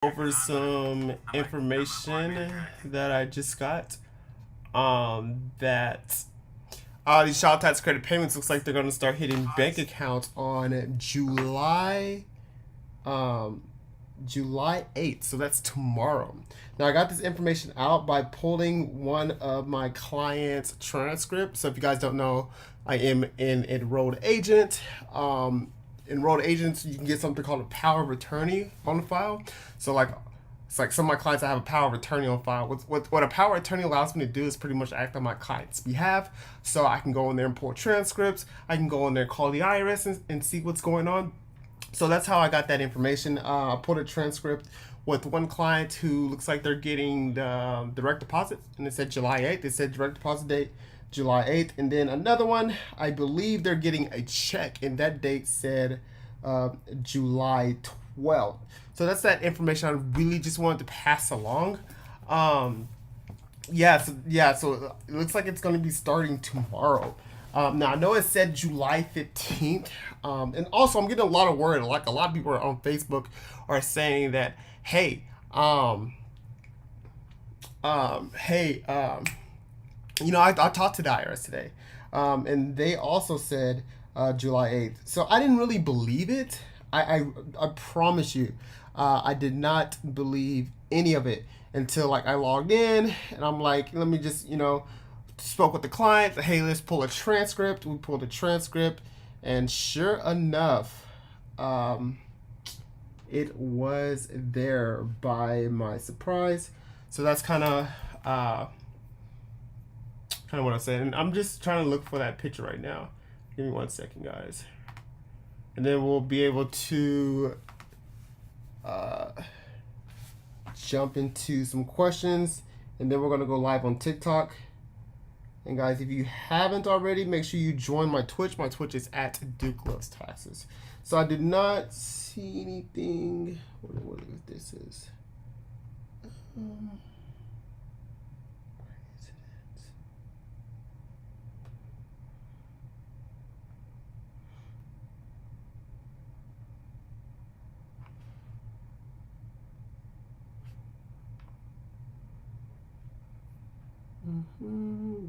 Over some information that I just got. That these child tax credit payments looks like they're going to start hitting bank accounts on July 8th. So that's tomorrow. Now I got this information out by pulling one of my clients' transcripts. So if you guys don't know, I am an enrolled agent. Enrolled agents, you can get something called a power of attorney on the file. So it's like some of my clients, I have a power of attorney on file. What a power of attorney allows me to do is pretty much act on my client's behalf. So I can go in there and pull transcripts. I can go in there and call the IRS and see what's going on. So that's how I got that information. I pulled a transcript with one client who looks like they're getting the direct deposit, and it said July 8th. It said direct deposit date July 8th. And then another one, I believe they're getting a check, and that date said July 12th. So that's that information I really just wanted to pass along. So it looks like it's going to be starting tomorrow. Now I know it said July 15th, and also I'm getting a lot of word. Like a lot of people on Facebook are saying that, hey, I talked to the IRS today, and they also said July 8th. So I didn't really believe it. I promise you, I did not believe any of it until I logged in, and I'm like, let me just spoke with the client. Hey, let's pull a transcript. We pulled a transcript, and sure enough, it was there by my surprise. So that's kind of what I'm saying. And I'm just trying to look for that picture right now. Give me 1 second, guys, and then we'll be able to jump into some questions, and then we're gonna go live on TikTok. And guys, if you haven't already, make sure you join my Twitch. My Twitch is at Duke Loves Taxes. So I did not see anything. What this is. Where is it?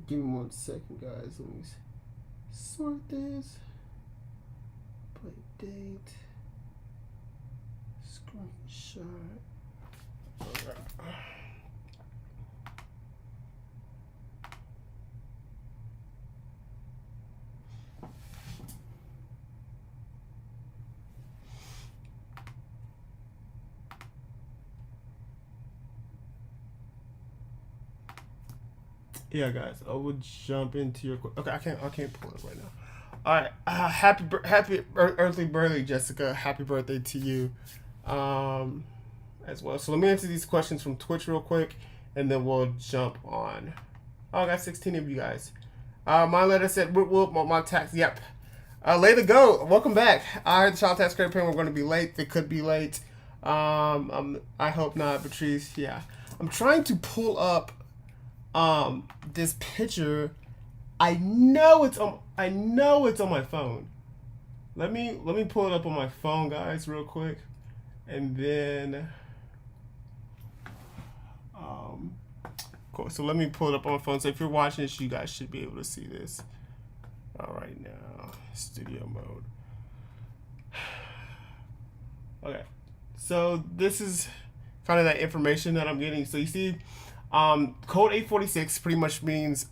Give me 1 second, guys. Let me sort this. Play date. Screenshot. Okay. Yeah, guys, I will jump into your. Okay, I can't pull it right now. All right, happy early birthday, Jessica. Happy birthday to you, as well. So let me answer these questions from Twitch real quick, and then we'll jump on. Oh, I got 16 of you guys. My letter said, my tax. Yep. Layla, go. Welcome back. I heard the child tax credit payment. We're going to be late. They could be late. I hope not, Patrice. Yeah, I'm trying to pull up this picture. I know it's on my phone. Let me pull it up on my phone, guys, real quick, and then cool. So let me pull it up on my phone. So if you're watching this, you guys should be able to see this. All right, now studio mode. Okay, so this is kind of that information that I'm getting. So you see, code 846 pretty much means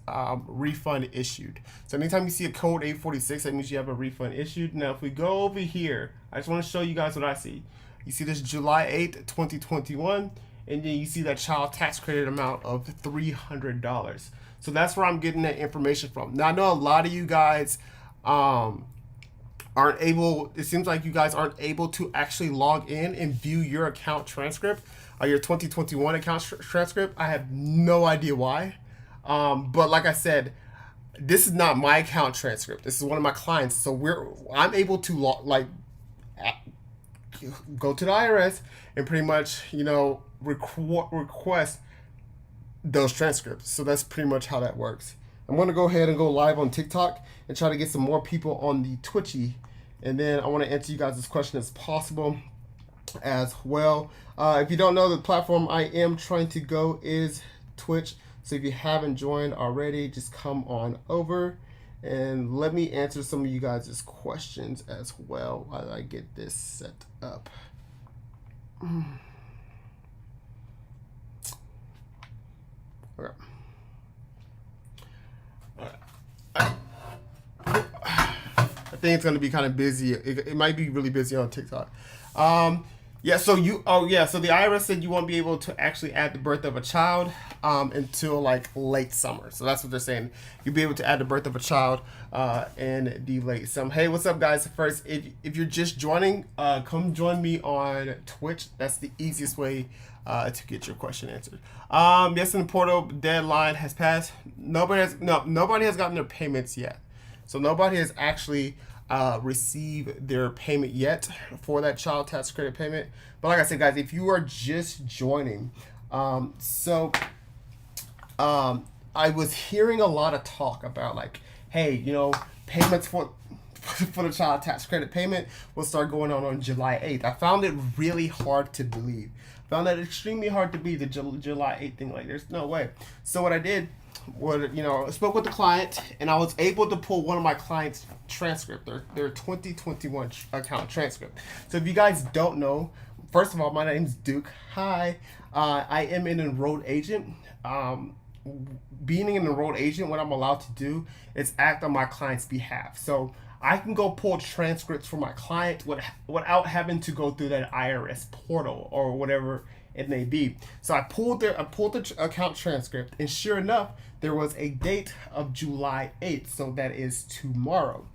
refund issued. So anytime you see a code 846, that means you have a refund issued. Now, if we go over here, I just want to show you guys what I see. You see this July 8th, 2021, and then you see that child tax credit amount of $300. So that's where I'm getting that information from. Now, I know a lot of you guys aren't able, it seems like you guys aren't able to actually log in and view your account transcript, your 2021 account transcript. I have no idea why. But like I said, this is not my account transcript. This is one of my clients. So I'm able to go to the IRS and pretty much, request those transcripts. So that's pretty much how that works. I'm going to go ahead and go live on TikTok and try to get some more people on the Twitchy. And then I want to answer you guys as question as possible. as well. If you don't know, the platform I am trying to go is Twitch. So if you haven't joined already, just come on over and let me answer some of you guys' questions as well while I get this set up. Okay. I think it's going to be kind of busy. It might be really busy on TikTok. Yeah, so so the IRS said you won't be able to actually add the birth of a child until like late summer. So that's what they're saying. You'll be able to add the birth of a child in the late summer. Hey, what's up, guys? First, if you're just joining, come join me on Twitch. That's the easiest way to get your question answered. Yes, in the portal deadline has passed. Nobody has gotten their payments yet. So nobody has actually received their payment yet for that child tax credit payment. But like I said, guys, if you are just joining, I was hearing a lot of talk about like, hey, payments for the child tax credit payment will start going on July 8th. I found it really hard to believe. Found that extremely hard to believe, the July 8th thing. Like, there's no way. So what I did was, I spoke with the client, and I was able to pull one of my clients' transcript, their 2021 account transcript. So if you guys don't know, first of all, my name's Duke. Hi. I am an enrolled agent. Being an enrolled agent, what I'm allowed to do is act on my client's behalf. So I can go pull transcripts for my client without having to go through that IRS portal or whatever it may be. So I pulled the account transcript, and sure enough, there was a date of July 8th. So that is tomorrow.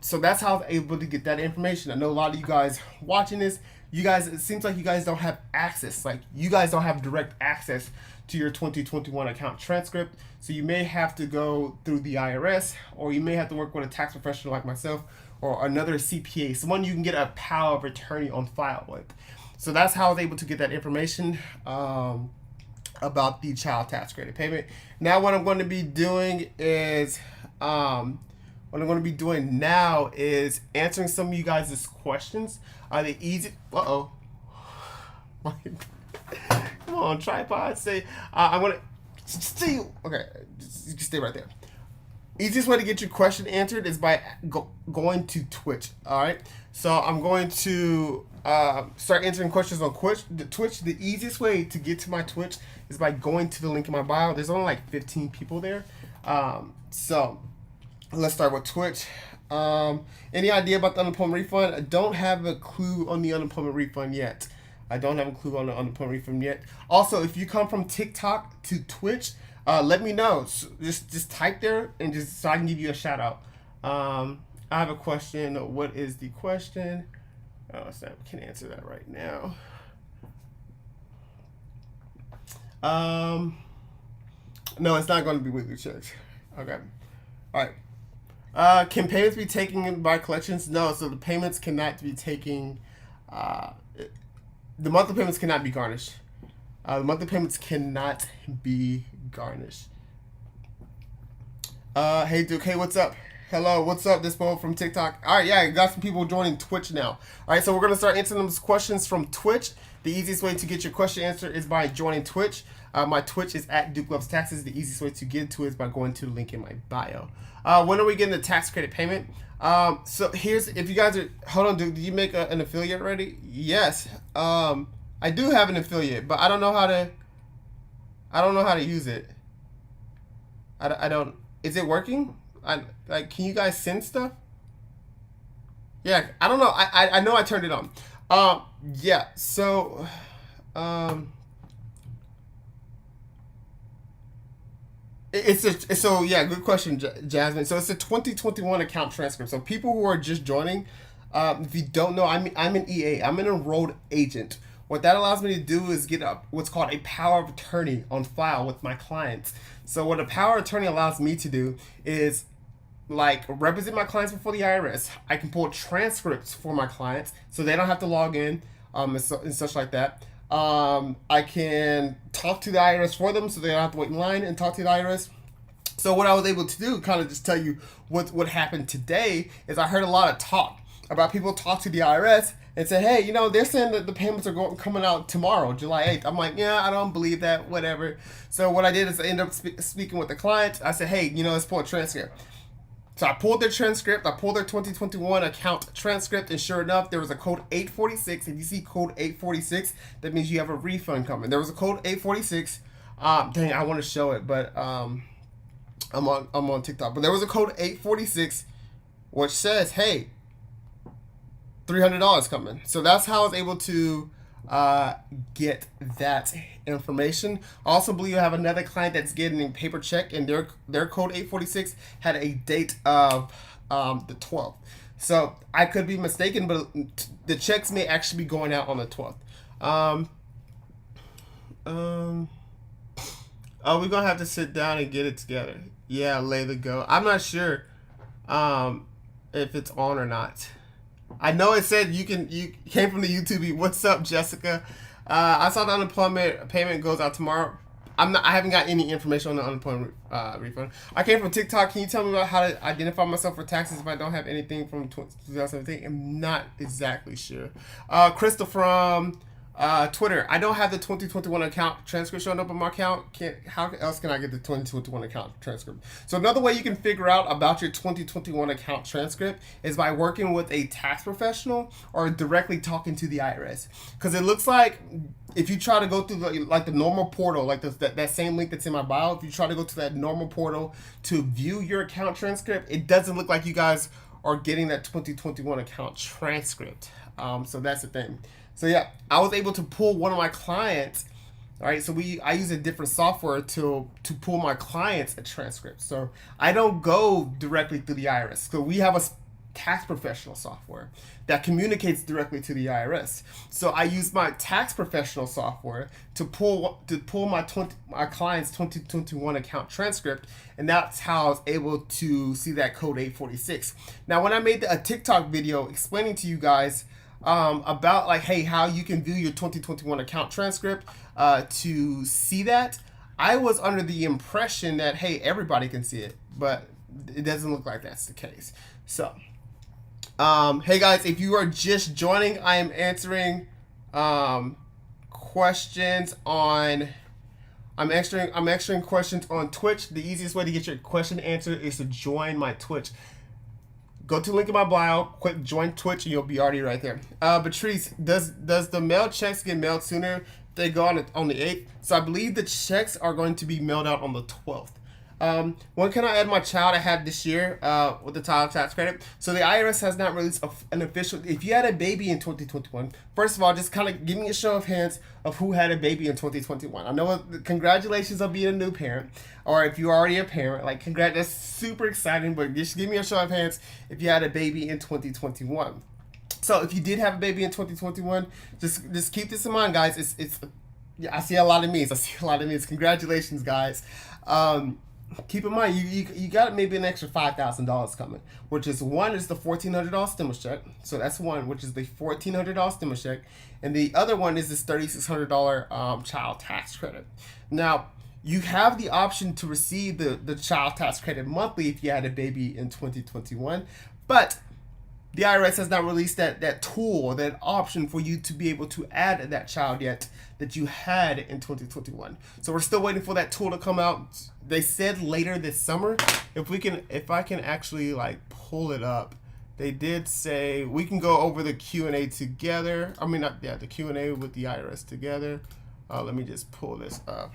So that's how I was able to get that information. I know a lot of you guys watching this, it seems like you guys don't have access. Like, you guys don't have direct access to your 2021 account transcript. So you may have to go through the IRS, or you may have to work with a tax professional like myself or another CPA, someone you can get a power of attorney on file with. So that's how I was able to get that information about the child tax credit payment. Now what I'm going to be doing is answering some of you guys' questions. The easy come on, tripod. Say I'm gonna see. Okay, just stay right there. Easiest way to get your question answered is by going to Twitch. All right, so I'm going to start answering questions on Twitch. The easiest way to get to my Twitch is by going to the link in my bio. There's only like 15 people there. So let's start with Twitch. Any idea about the unemployment refund? I don't have a clue on the unemployment refund yet. Also, if you come from TikTok to Twitch, let me know. So just type there and so I can give you a shout out. I have a question. What is the question? So I can answer that right now. No, it's not going to be weekly checks. Okay. All right. Can payments be taken by collections? No, so the payments cannot be taken. The monthly payments cannot be garnished. Hey Duke, hey, what's up? Hello, what's up? This Bo from TikTok. All right, yeah, I got some people joining Twitch now. All right, so we're gonna start answering those questions from Twitch. The easiest way to get your question answered is by joining Twitch. My Twitch is at Duke Loves Taxes. The easiest way to get to it is by going to the link in my bio. When are we getting the tax credit payment? So if you guys are, hold on, Duke, did you make an affiliate already? Yes. I do have an affiliate, but I don't know how to use it. I don't, is it working? Can you guys send stuff? Yeah, I don't know. I know I turned it on. Yeah, so, good question, Jasmine. So it's a 2021 account transcript. So people who are just joining, if you don't know, I'm an EA. I'm an enrolled agent. What that allows me to do is get what's called a power of attorney on file with my clients. So what a power of attorney allows me to do is represent my clients before the IRS. I can pull transcripts for my clients so they don't have to log in and such like that. I can talk to the IRS for them so they don't have to wait in line and talk to the IRS. So what I was able to do, kind of just tell you what happened today, is I heard a lot of talk about people talk to the IRS and said, hey, you know, they're saying that the payments are coming out tomorrow, July 8th. I'm like, yeah, I don't believe that, whatever. So what I did is I ended up speaking with the client. I said, hey, you know, let's pull a transcript. So I pulled their transcript. I pulled their 2021 account transcript, and sure enough, there was a code 846. If you see code 846, that means you have a refund coming. There was a code 846. Dang, I want to show it, but I'm on TikTok. But there was a code 846, which says, hey, $300 coming. So that's how I was able to get that information. I also believe I have another client that's getting a paper check, and their code 846 had a date of the 12th. So I could be mistaken, but the checks may actually be going out on the 12th. Oh, we're gonna have to sit down and get it together. Yeah, lay the go. I'm not sure if it's on or not. I know it said you came from the YouTube. What's up, Jessica? I saw the unemployment payment goes out tomorrow. I haven't got any information on the unemployment refund. I came from TikTok. Can you tell me about how to identify myself for taxes if I don't have anything from 2017? I'm not exactly sure. Crystal from Twitter. I don't have the 2021 account transcript showing up on my account. How else can I get the 2021 account transcript? So another way you can figure out about your 2021 account transcript is by working with a tax professional or directly talking to the IRS. Because it looks like if you try to go through the normal portal, like that same link that's in my bio, if you try to go to that normal portal to view your account transcript, it doesn't look like you guys are getting that 2021 account transcript. So that's the thing. So yeah, I was able to pull one of my clients. All right, so I use a different software to pull my clients a transcript. So I don't go directly through the IRS. So we have a tax professional software that communicates directly to the IRS. So I use my tax professional software to pull my client's 2021 account transcript, and that's how I was able to see that code 846. Now, when I made a TikTok video explaining to you guys about like, hey, how you can view your 2021 account transcript to see that, I was under the impression that, hey, everybody can see it, but it doesn't look like that's the case. So hey guys, if you are just joining, I am answering questions on I'm answering questions on Twitch. The easiest way to get your question answered is to join my Twitch. Go to the link in my bio, click join Twitch, and you'll be already right there. Patrice, does the mail checks get mailed sooner if they go on the 8th? So I believe the checks are going to be mailed out on the 12th. When can I add my child I had this year with the child tax credit? So the IRS has not released an official. If you had a baby in 2021, first of all, just kind of give me a show of hands of who had a baby in 2021. I know congratulations on being a new parent, or if you're already a parent, like congrats, that's super exciting. But just give me a show of hands if you had a baby in 2021. So if you did have a baby in 2021, just keep this in mind, guys. It's yeah, I see a lot of memes. Congratulations, guys. Keep in mind, you got maybe an extra $5,000 coming, which is one is the $1,400 stimulus check. So that's one, which is the $1,400 stimulus check, and the other one is this $3,600 child tax credit. Now, you have the option to receive the child tax credit monthly if you had a baby in 2021, but the IRS has not released that tool or that option for you to be able to add that child yet that you had in 2021. So we're still waiting for that tool to come out. They said later this summer. If I can actually like pull it up, they did say we can go over the Q&A together. I mean, the Q&A with the IRS together. Let me just pull this up.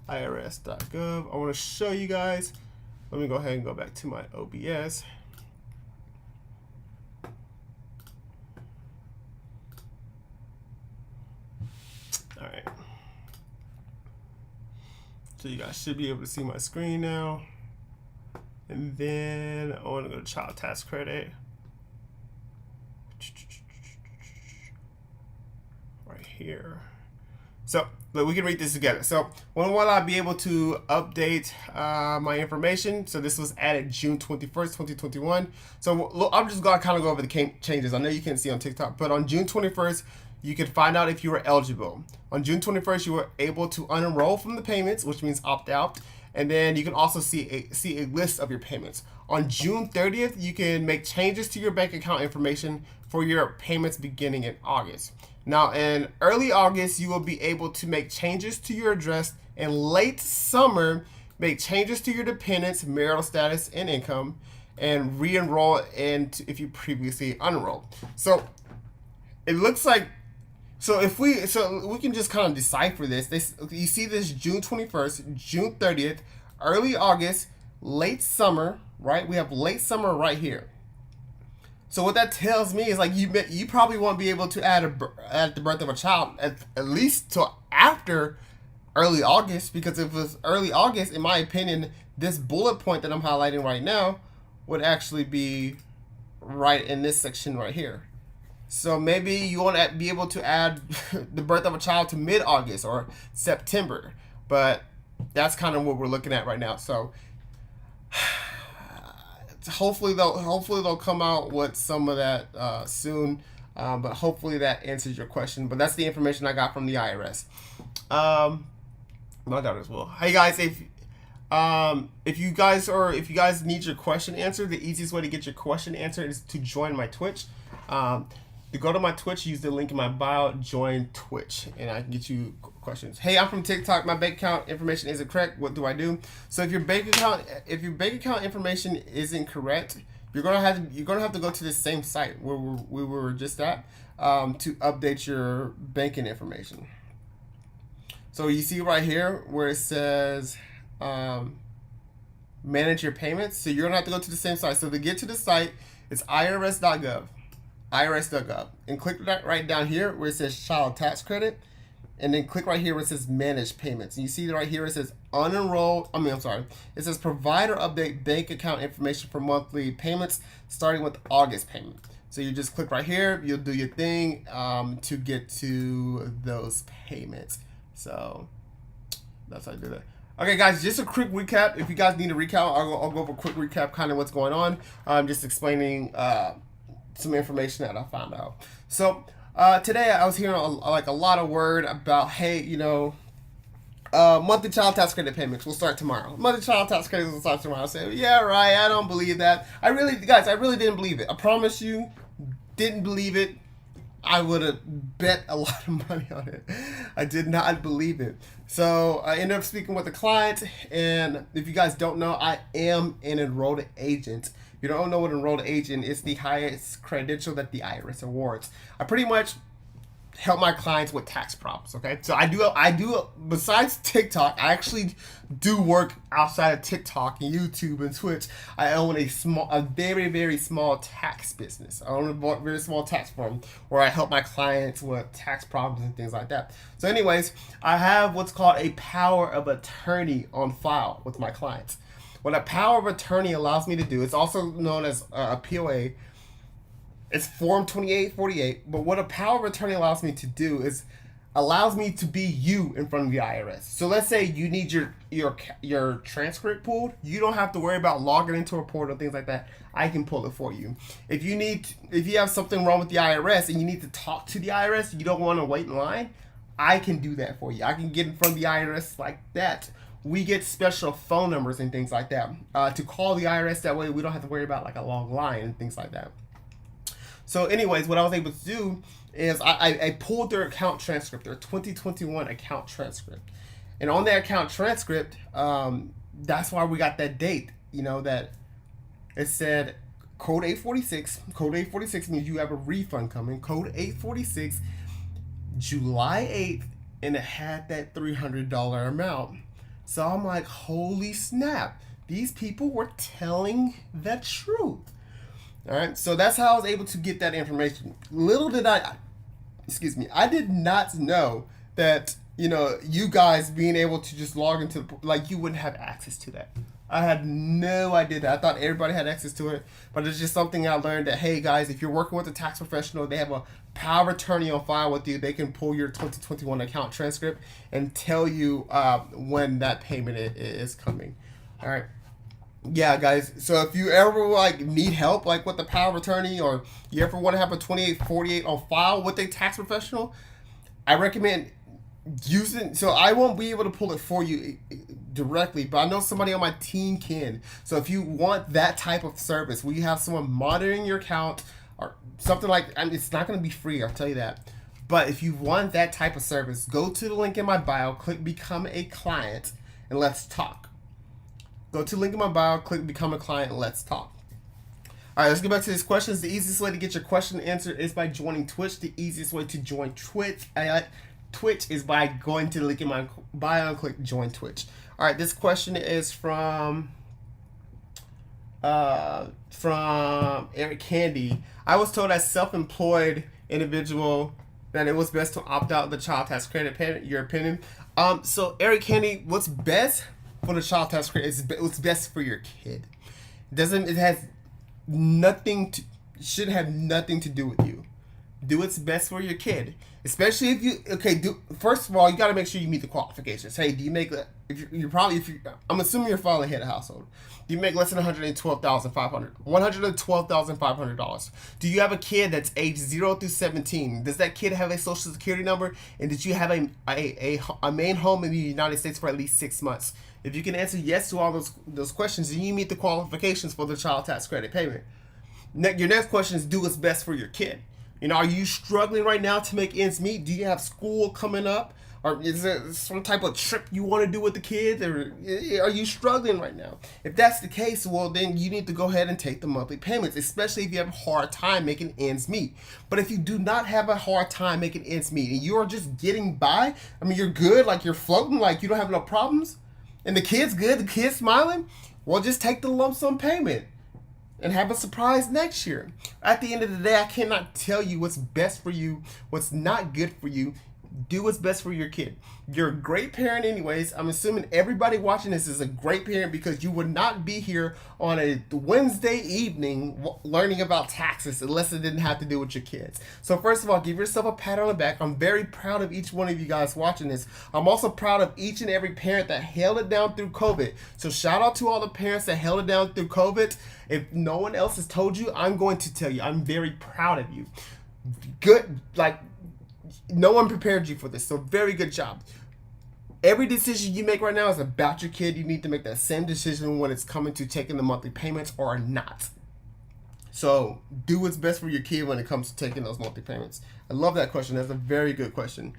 irs.gov. I want to show you guys. Let me go ahead and go back to my OBS. All right. So you guys should be able to see my screen now. And then I want to go to child tax credit. Right here. So look, we can read this together. So when will I be able to update my information? So this was added June 21st, 2021. So look, I'm just going to kind of go over the changes. I know you can't see on TikTok, but on June 21st, you can find out if you were eligible. On June 21st, you were able to unenroll from the payments, which means opt out. And then you can also see a list of your payments. On June 30th, you can make changes to your bank account information for your payments beginning in August. Now, in early August, you will be able to make changes to your address. In late summer, make changes to your dependents, marital status, and income, and re-enroll if you previously unenrolled. So it looks like, so we can just kind of decipher this. You see this June 21st, June 30th, early August, late summer, right? We have late summer right here. So what that tells me is like you probably won't be able to add the birth of a child at least till after early August, because if it was early August, in my opinion, this bullet point that I'm highlighting right now would actually be right in this section right here. So maybe you want to be able to add the birth of a child to mid-August or September, but that's kind of what we're looking at right now. So hopefully they'll come out with some of that soon, but hopefully that answers your question. But that's the information I got from the IRS. My daughter as well. Hey guys, if you guys need your question answered, the easiest way to get your question answered is to join my Twitch. To go to my Twitch, use the link in my bio, join Twitch, and I can get you questions. Hey, I'm from TikTok. My bank account information isn't correct. What do I do? So if your bank account information isn't correct, you're gonna have to go to the same site where we were just at to update your banking information. So you see right here where it says manage your payments. So you're gonna have to go to the same site. So to get to the site, it's irs.gov. irs.gov, and click right down here where it says child tax credit, and then click right here where it says manage payments. And you see right here it says it says provider update bank account information for monthly payments starting with August payment. So you just click right here, you'll do your thing to get to those payments. So that's how I do that. Okay, guys, just a quick recap. If you guys need a recap, I'll go over a quick recap, kind of what's going on. I'm just explaining some information that I found out. So today I was hearing a lot of word about, hey, monthly child tax credit payments will start tomorrow. Monthly child tax credits will start tomorrow. I said, yeah, right. I don't believe that. I really didn't believe it. I promise you, didn't believe it. I would have bet a lot of money on it. I did not believe it. So I ended up speaking with a client, and if you guys don't know, I am an enrolled agent. If you don't know what enrolled agent is, the highest credential that the IRS awards. I pretty much help my clients with tax problems. Okay, so I do besides TikTok, I actually do work outside of TikTok and YouTube and Twitch. I own a very, very small tax business. I own a very small tax firm where I help my clients with tax problems and things like that. So anyways, I have what's called a power of attorney on file with my clients. What a power of attorney allows me to do, it's also known as a POA. It's Form 2848, but what a power of attorney allows me to do is allows me to be you in front of the IRS. So let's say you need your transcript pulled. You don't have to worry about logging into a portal, things like that. I can pull it for you. If you have something wrong with the IRS and you need to talk to the IRS, you don't want to wait in line, I can do that for you. I can get in front of the IRS like that. We get special phone numbers and things like that to call the IRS. That way we don't have to worry about like a long line and things like that. So anyways, what I was able to do is I pulled their account transcript, their 2021 account transcript. And on their account transcript, that's why we got that date, that it said code 846. Code 846 means you have a refund coming. Code 846, July 8th, and it had that $300 amount. So I'm like, holy snap, these people were telling the truth. All right, so that's how I was able to get that information. Little did I did not know that, you guys being able to just log into, you wouldn't have access to that. I had no idea that. I thought everybody had access to it, but it's just something I learned that, hey guys, if you're working with a tax professional, they have a power of attorney on file with you. They can pull your 2021 account transcript and tell you when that payment is coming. All right. Yeah, guys. So if you ever need help with the power of attorney, or you ever want to have a 2848 on file with a tax professional, I recommend using. So I won't be able to pull it for you directly, but I know somebody on my team can. So if you want that type of service, where you have someone monitoring your account or something like, I mean, it's not going to be free, I'll tell you that. But if you want that type of service, go to the link in my bio, click become a client, and let's talk. Go to the link in my bio, click become a client, and let's talk. All right, let's get back to these questions. The easiest way to get your question answered is by joining Twitch. The easiest way to join Twitch is by going to the link in my bio and click join Twitch. All right, this question is from Eric Candy. I was told as self-employed individual that it was best to opt out of the child tax credit payment. Your opinion? So Eric Candy, what's best for the child tax credit is what's best for your kid. It has nothing to, should have nothing to do with you. Do what's best for your kid, especially if you first of all, you got to make sure you meet the qualifications. Hey, do you make I'm assuming you're filing head of household. Do you make less than $112,500? Do you have a kid that's age 0 through 17? Does that kid have a social security number? And did you have a main home in the United States for at least 6 months? If you can answer yes to all those questions, then you meet the qualifications for the child tax credit payment. Your next question is, do what's best for your kid. You know, are you struggling right now to make ends meet? Do you have school coming up? Or is there some type of trip you want to do with the kids? Or are you struggling right now? If that's the case, well, then you need to go ahead and take the monthly payments, especially if you have a hard time making ends meet. But if you do not have a hard time making ends meet and you're just getting by, I mean, you're good, like you're floating, like you don't have no problems, and the kid's good, the kid's smiling, well, just take the lump sum payment and have a surprise next year. At the end of the day, I cannot tell you what's best for you, what's not good for you. Do what's best for your kid. You're a great parent anyways. I'm assuming everybody watching this is a great parent, because you would not be here on a Wednesday evening learning about taxes unless it didn't have to do with your kids. So first of all, give yourself a pat on the back. I'm very proud of each one of you guys watching this. I'm also proud of each and every parent that held it down through COVID. So shout out to all the parents that held it down through COVID. If no one else has told you, I'm going to tell you. I'm very proud of you. Good, no one prepared you for this, so very good job. Every decision you make right now is about your kid. You need to make that same decision when it's coming to taking the monthly payments or not. So do what's best for your kid when it comes to taking those monthly payments. I love that question. That's a very good question.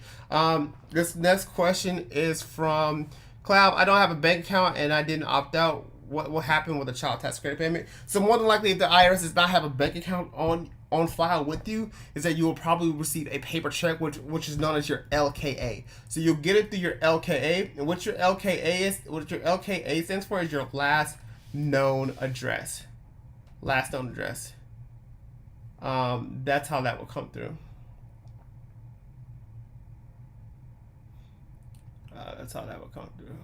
This next question is from Cloud. I don't have a bank account and I didn't opt out. What will happen with a child tax credit payment? So more than likely, if the IRS does not have a bank account on file with you, is that you will probably receive a paper check, which is known as your LKA. So you'll get it through your LKA, and what your LKA stands for is your last known address. Last known address. That's how that will come through. That's how that will come through.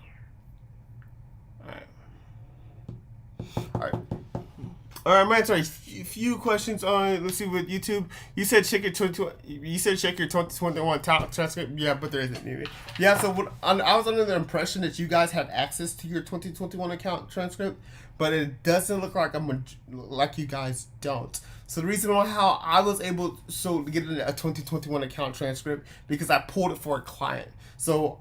All right. All right, man. Sorry, a few questions on. Let's see with YouTube. You said check your 2021 transcript. Yeah, but there isn't any. Yeah. So I was under the impression that you guys have access to your 2021 account transcript, but it doesn't look like like you guys don't. So the reason why how I was able to get a 2021 account transcript, because I pulled it for a client. So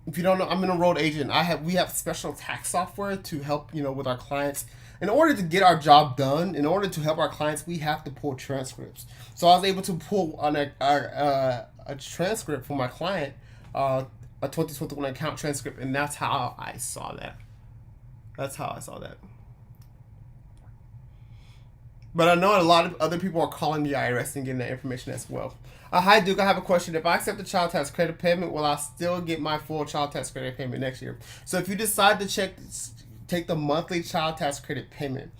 if you don't know, I'm an enrolled agent. We have special tax software to help with our clients. In order to get our job done, in order to help our clients, we have to pull transcripts. So I was able to pull a transcript for my client, a 2021 account transcript, and that's how I saw that. But I know a lot of other people are calling the IRS and getting that information as well. Hi, Duke. I have a question. If I accept the child tax credit payment, will I still get my full child tax credit payment next year? So if you decide to take the monthly child tax credit payment,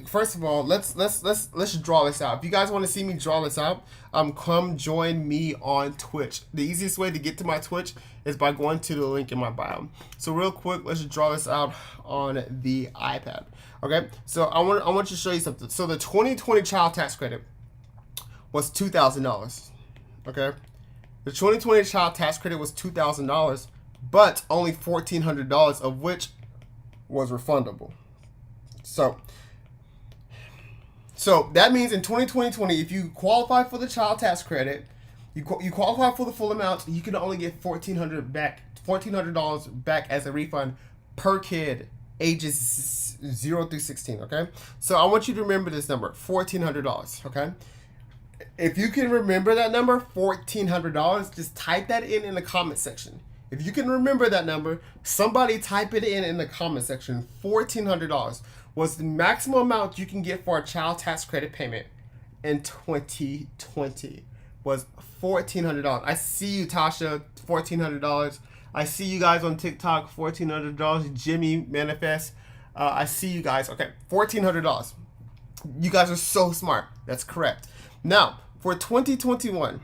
first of all, let's draw this out. If you guys want to see me draw this out, come join me on Twitch. The easiest way to get to my Twitch is by going to the link in my bio. So real quick, let's just draw this out on the iPad. Okay, so I want to show you something. So the 2020 child tax credit was $2,000. Okay, the 2020 child tax credit was $2,000, but only $1,400 of which was refundable. So that means in 2020, if you qualify for the child tax credit, you qualify for the full amount, you can only get $1,400 back $1,400 back as a refund per kid ages 0 through 16, okay? So I want you to remember this number, $1,400, okay? If you can remember that number, $1,400, just type that in the comment section. If you can remember that number, somebody type it in the comment section. $1,400 was the maximum amount you can get for a child tax credit payment in 2020. Was $1,400. I see you, Tasha, $1,400. I see you guys on TikTok, $1,400. Jimmy Manifest, I see you guys. Okay, $1,400. You guys are so smart. That's correct. Now, for 2021,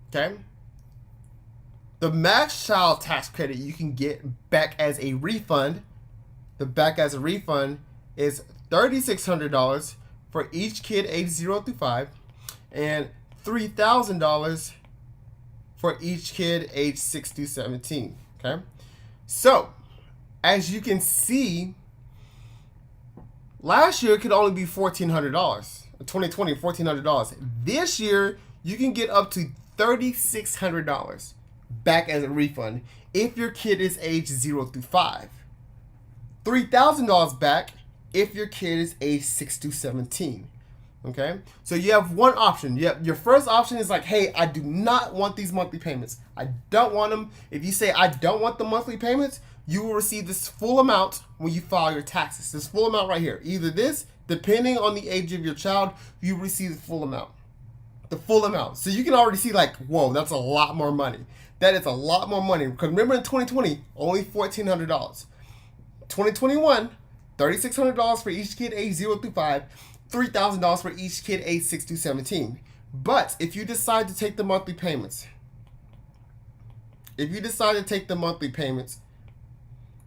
okay, the max child tax credit you can get back as a refund, is $3,600 for each kid age 0 through 5, and $3,000 for each kid age 6 through 17. Okay, so as you can see, last year it could only be $1,400. 2020, $1,400. This year you can get up to $3,600 back as a refund if your kid is age 0 through 5. $3,000 back if your kid is age 6 to 17. Okay, so you have one option. Your first option is like, hey, I do not want these monthly payments. I don't want them. If you say I don't want the monthly payments, you will receive this full amount when you file your taxes. This full amount right here. Either this, depending on the age of your child, you receive the full amount. The full amount. So you can already see like, whoa, that's a lot more money. That is a lot more money. Because remember in 2020, only $1,400. 2021, $3,600 for each kid age 0 through 5, $3,000 for each kid age 6 to 17. But if you decide to take the monthly payments,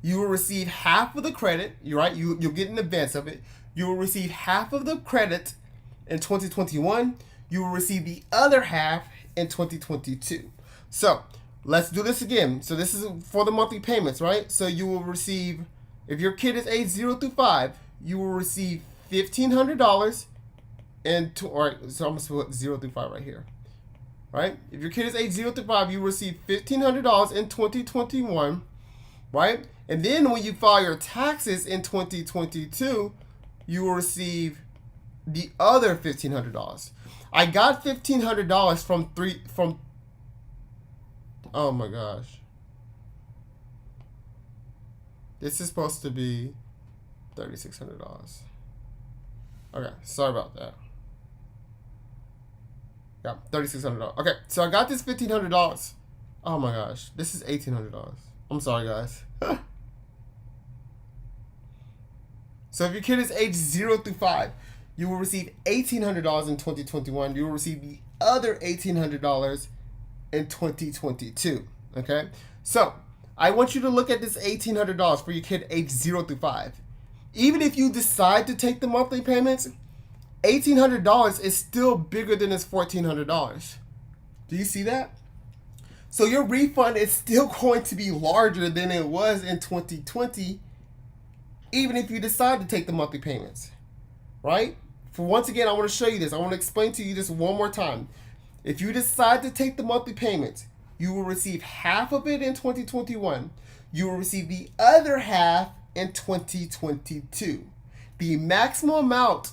you will receive half of the credit. You're right. You'll get an advance of it. You will receive half of the credit in 2021. You will receive the other half in 2022. So let's do this again. So this is for the monthly payments, right? So you will receive, if your kid is age 0 through 5, you will receive $1,500 and all right. So I'm gonna put 0 through 5 right here, right? If your kid is age 0 through 5, you will receive $1,500 in 2021, right? And then when you file your taxes in 2022, you will receive the other $1,500. I got $1,500 from oh my gosh. This is supposed to be $3,600. Okay, sorry about that. Yeah, $3,600. Okay, so I got this $1,500. Oh my gosh, this is $1,800. I'm sorry, guys. So if your kid is age 0 through 5, you will receive $1,800 in 2021. You will receive the other $1,800 in 2022. Okay? So I want you to look at this $1,800 for your kid age 0 through 5. Even if you decide to take the monthly payments, $1,800 is still bigger than this $1,400. Do you see that? So your refund is still going to be larger than it was in 2020, even if you decide to take the monthly payments, right? For once again, I want to show you this. I want to explain to you this one more time. If you decide to take the monthly payments, you will receive half of it in 2021. You will receive the other half in 2022. The maximum amount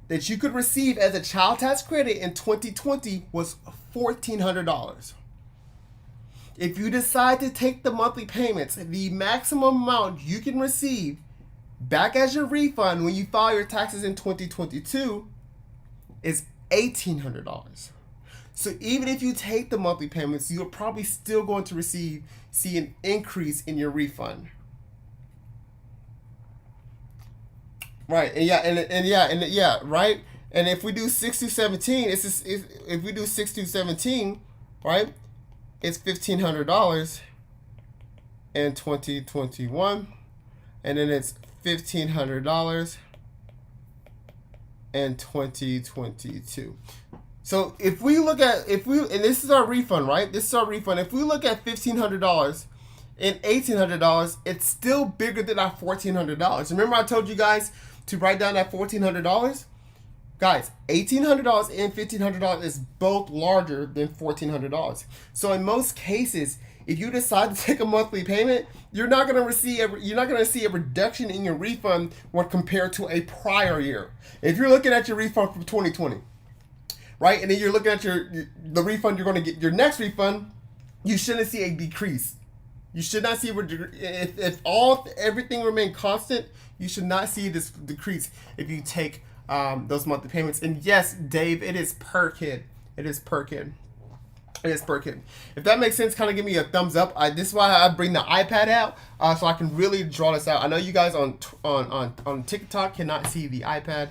that you could receive as a child tax credit in 2020 was $1,400. If you decide to take the monthly payments, the maximum amount you can receive back as your refund when you file your taxes in 2022 is $1,800. So even if you take the monthly payments, you're probably still going to see an increase in your refund. Right, right. And if we do 6 to 17, if we do 6 to 17, right, it's $1,500 in 2021, and then it's $1,500 in 2022. So if we look at, and this is our refund, right? This is our refund. If we look at $1,500 and $1,800, it's still bigger than our $1,400. Remember I told you guys to write down that $1,400? Guys, $1,800 and $1,500 is both larger than $1,400. So in most cases, if you decide to take a monthly payment, you're not going to see a reduction in your refund when compared to a prior year. If you're looking at your refund from 2020, right, and then you're looking at the refund you're going to get, your next refund, you shouldn't see a decrease. You should not see if everything remain constant. You should not see this decrease if you take those monthly payments. And yes, Dave, it is per kid. It is per kid. It is per kid. If that makes sense, kind of give me a thumbs up. This is why I bring the iPad out, so I can really draw this out. I know you guys on TikTok cannot see the iPad,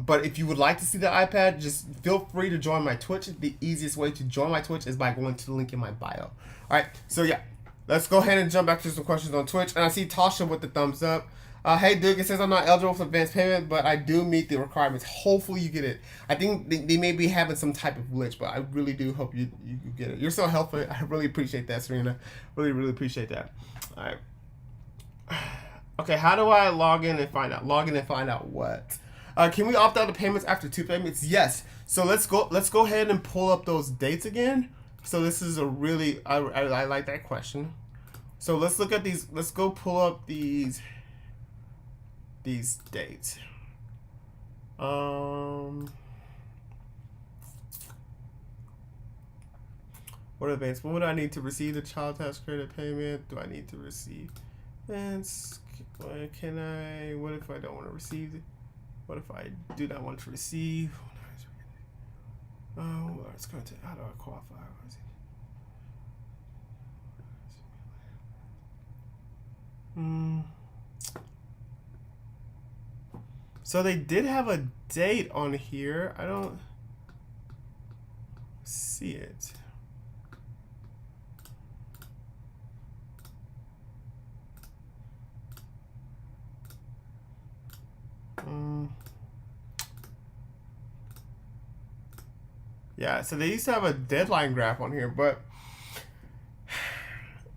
but if you would like to see the iPad, just feel free to join my Twitch. The easiest way to join my Twitch is by going to the link in my bio. All right, so yeah, let's go ahead and jump back to some questions on Twitch. And I see Tasha with the thumbs up. Hey Duke, it says I'm not eligible for advance payment, but I do meet the requirements. Hopefully you get it. I think they may be having some type of glitch, but I really do hope you get it. You're so helpful. I really appreciate that, Serena. Really appreciate that. All right. Okay, how do I log in and find out? Log in and find out what? Can we opt out of payments after 2 payments? Yes. So let's go ahead and pull up those dates again. So this is a really I like that question. So let's look at these. Let's go pull up these dates. What advance? What would I need to receive the child tax credit payment? Do I need to receive? And can I? What if I don't want to receive it? What if I do not want to receive? Oh, it's going to. How do I qualify? So they did have a date on here. I don't see it. Yeah, so they used to have a deadline graph on here, but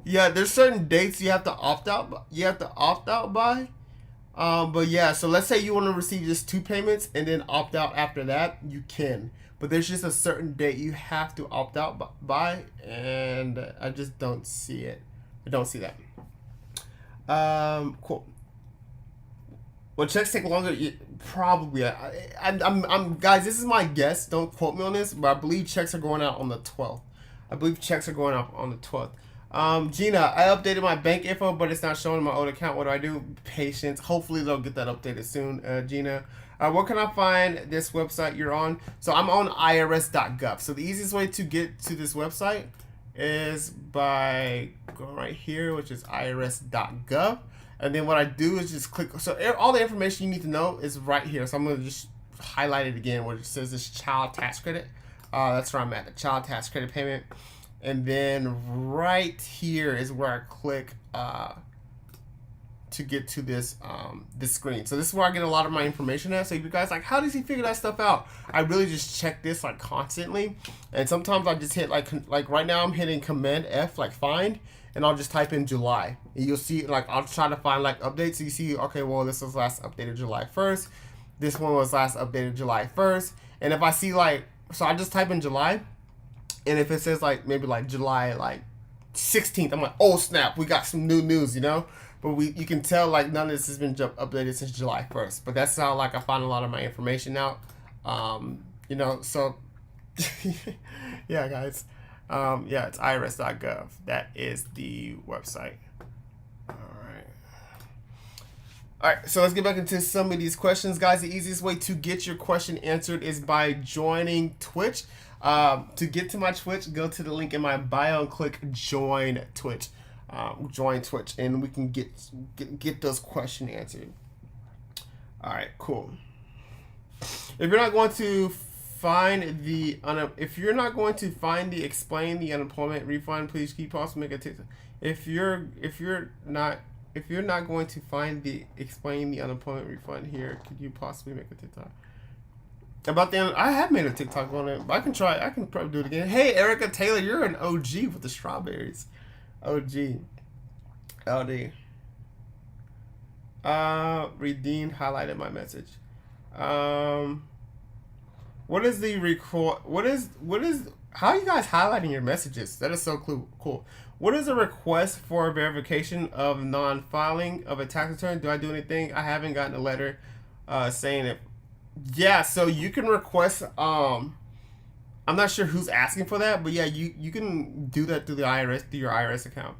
yeah, there's certain dates you have to opt out. You have to opt out by. But yeah, so let's say you want to receive just 2 payments and then opt out after that, you can. But there's just a certain date you have to opt out by, and I just don't see it. I don't see that. Cool. Well, checks take longer. Probably. I'm guys. This is my guess. Don't quote me on this, but I believe checks are going out on the 12th. I believe checks are going out on the 12th. Gina, I updated my bank info, but it's not showing in my old account. What do I do? Patience. Hopefully they'll get that updated soon, Gina. Where can I find this website you're on? So I'm on irs.gov. So the easiest way to get to this website is by going right here, which is irs.gov. And then what I do is just click. So all the information you need to know is right here. So I'm going to just highlight it again where it says this child tax credit. That's where I'm at, the child tax credit payment. And then right here is where I click to get to this this screen. So this is where I get a lot of my information at. So if you guys like, how does he figure that stuff out? I really just check this like constantly. And sometimes I just hit like right now I'm hitting Command F, like find, and I'll just type in July. And you'll see, like, I'll try to find like updates. So you see, okay, well, this was last updated July 1st. This one was last updated July 1st. And if I see like, so I just type in July. And if it says like maybe like July like 16th, I'm like, oh snap, we got some new news, you know. But you can tell like none of this has been updated since July 1st. But that's how like I find a lot of my information out. You know, so yeah, guys. Yeah, it's irs.gov. That is the website. All right, so let's get back into some of these questions, guys. The easiest way to get your question answered is by joining Twitch. To get to my Twitch, go to the link in my bio and click join Twitch. Join Twitch, and we can get those questions answered. All right, cool. If you're not going to find the explain the unemployment refund, please keep pausing, make a TikTok. If you're not going to find the explain the unemployment refund here, could you possibly make a TikTok? About the I have made a TikTok on it, but I can probably do it again. Hey, Erica Taylor, you're an OG with the strawberries. OG. LD. Redeemed highlighted my message. What is the record? How are you guys highlighting your messages? That is so cool. What is a request for verification of non-filing of a tax return? Do I do anything? I haven't gotten a letter saying it. Yeah, so you can request. I'm not sure who's asking for that, but yeah, you can do that through the IRS through your IRS account.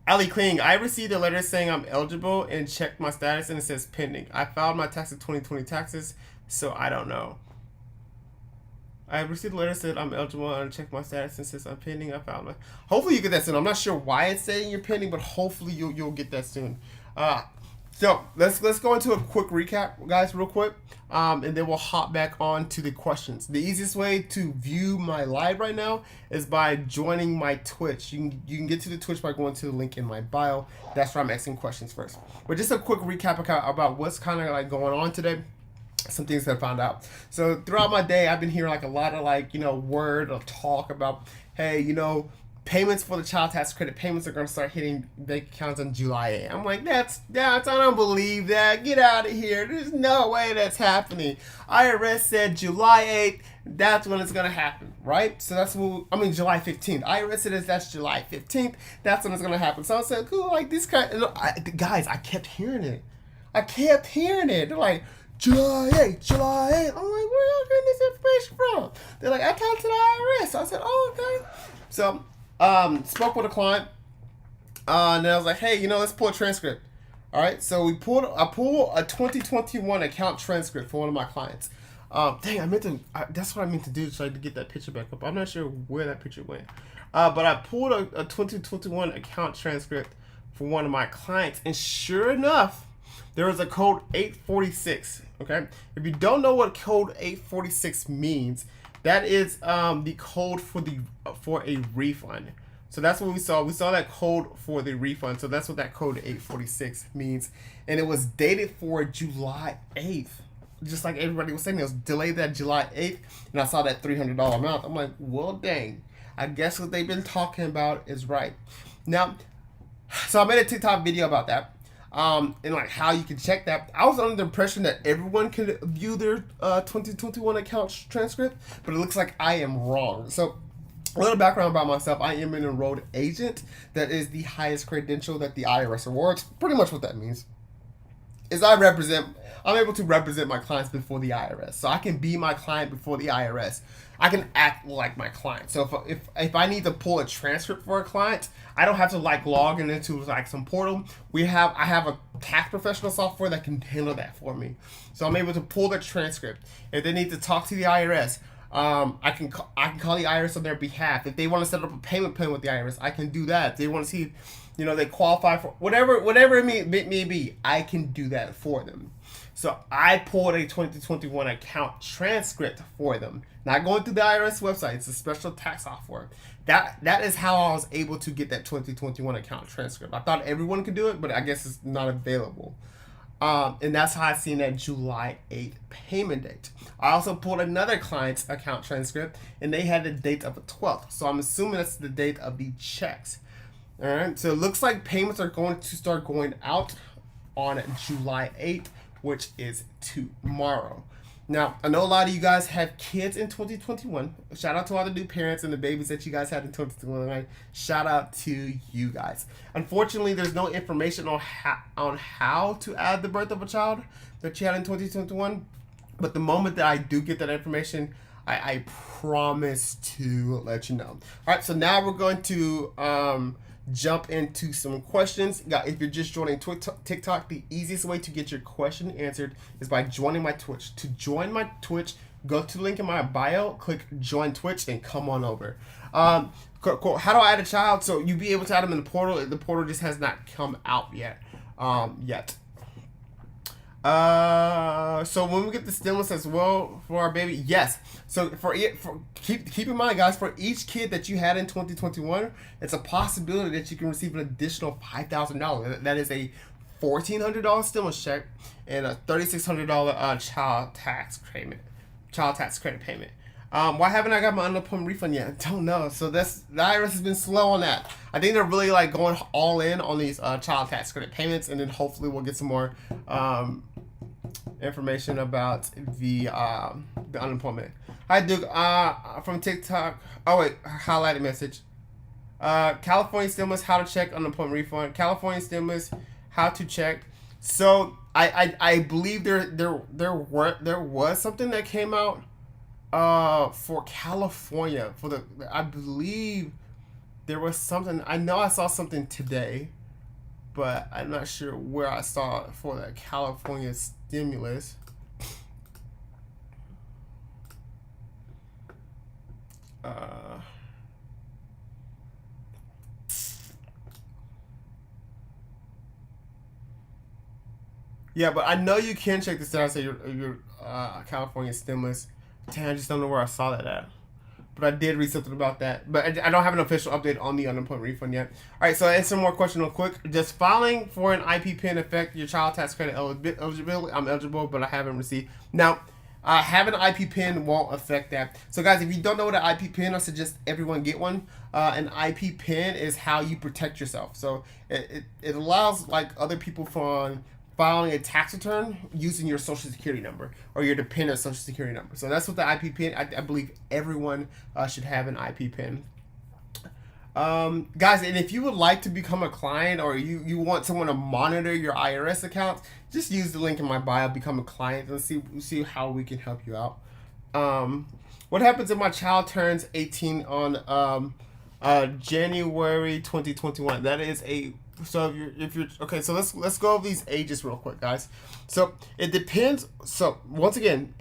Ali Kling, I received a letter saying I'm eligible and checked my status and it says pending. I filed my taxes 2020 taxes, so I don't know. I received a letter that said I'm eligible and checked my status and says I'm pending. I filed my. Hopefully you get that soon. I'm not sure why it's saying you're pending, but hopefully you'll get that soon. So let's go into a quick recap, guys, real quick, and then we'll hop back on to the questions. The easiest way to view my live right now is by joining my Twitch. You can get to the Twitch by going to the link in my bio. That's where I'm asking questions first. But just a quick recap about what's kind of like going on today. Some things that I found out. So throughout my day, I've been hearing like a lot of like, word or talk about, hey, payments for the child tax credit payments are going to start hitting bank accounts on July 8th. I'm like, that's I don't believe that. Get out of here. There's no way that's happening. IRS said July 8th. That's when it's going to happen, right? So that's July 15th. IRS said that's July 15th. That's when it's going to happen. So I said, cool, like this guys, I kept hearing it. They're like, July 8th. I'm like, where y'all getting this information from? They're like, I talked to the IRS. So I said, oh, okay. So, spoke with a client, and then I was like, hey, let's pull a transcript. All right, so I pulled a 2021 account transcript for one of my clients. That's what I meant to do, so I could get that picture back up. I'm not sure where that picture went. But I pulled a 2021 account transcript for one of my clients, and sure enough, there was a code 846, okay? If you don't know what code 846 means, that is the code for a refund. So that's what we saw. We saw that code for the refund. So that's what that code 846 means. And it was dated for July 8th. Just like everybody was saying, it was delayed that July 8th. And I saw that $300 amount. I'm like, well, dang. I guess what they've been talking about is right. Now, so I made a TikTok video about that. And like how you can check that. I was under the impression that everyone can view their 2021 account transcript, but it looks like I am wrong. So a little background about myself. I am an enrolled agent. That is the highest credential that the IRS awards. Pretty much what that means is I'm able to represent my clients before the IRS. So I can be my client before the IRS. I can act like my client. So if I need to pull a transcript for a client, I don't have to like log into like some portal. I have a tax professional software that can handle that for me. So I'm able to pull the transcript. If they need to talk to the IRS, I can call the IRS on their behalf. If they want to set up a payment plan with the IRS, I can do that. If they want to see, they qualify for whatever it may be, I can do that for them. So I pulled a 2021 account transcript for them. Not going through the IRS website. It's a special tax software. That is how I was able to get that 2021 account transcript. I thought everyone could do it, but I guess it's not available. And that's how I seen that July 8th payment date. I also pulled another client's account transcript, and they had the date of the 12th. So I'm assuming that's the date of the checks. All right. So it looks like payments are going to start going out on July 8th, which is tomorrow. Now, I know a lot of you guys have kids in 2021. Shout out to all the new parents and the babies that you guys had in 2021. Shout out to you guys. Unfortunately, there's no information on how to add the birth of a child that you had in 2021. But the moment that I do get that information, I promise to let you know. All right, so now we're going to jump into some questions. If you're just joining TikTok, the easiest way to get your question answered is by joining my Twitch. To join my Twitch, go to the link in my bio, click join Twitch, and come on over. Cool. How do I add a child? So you'll be able to add them in the portal. The portal just has not come out yet. So when we get the stimulus as well for our baby, yes. So keep in mind, guys, for each kid that you had in 2021, it's a possibility that you can receive an additional $5,000. That is a $1,400 stimulus check and a $3,600 child tax credit payment. Why haven't I got my unemployment refund yet? I don't know. So the IRS has been slow on that. I think they're really like going all in on these child tax credit payments, and then hopefully we'll get some more information about the unemployment. Hi Duke, from TikTok. Oh wait, highlighted message. California stimulus, how to check unemployment refund. California stimulus, how to check. So I believe there was something that came out for California for the, I believe there was something. I know I saw something today, but I'm not sure where I saw it for the California stimulus. Yeah, but I know you can check this out. Say your California stimulus. Damn, I just don't know where I saw that at. But I did read something about that. But I don't have an official update on the unemployment refund yet. All right, so I answer more questions real quick. Does filing for an IP PIN affect your child tax credit eligibility? I'm eligible, but I haven't received. Now, having an IP PIN won't affect that. So, guys, if you don't know what an IP PIN, I suggest everyone get one. An IP PIN is how you protect yourself. So it allows like other people from filing a tax return using your social security number or your dependent social security number. So that's what the IP PIN, I believe everyone should have an IP PIN. Guys, and if you would like to become a client or you want someone to monitor your IRS account, just use the link in my bio, become a client, and see how we can help you out. What happens if my child turns 18 on January 2021? That is a, so if you're okay, so let's go over these ages real quick, guys. So it depends. So once again,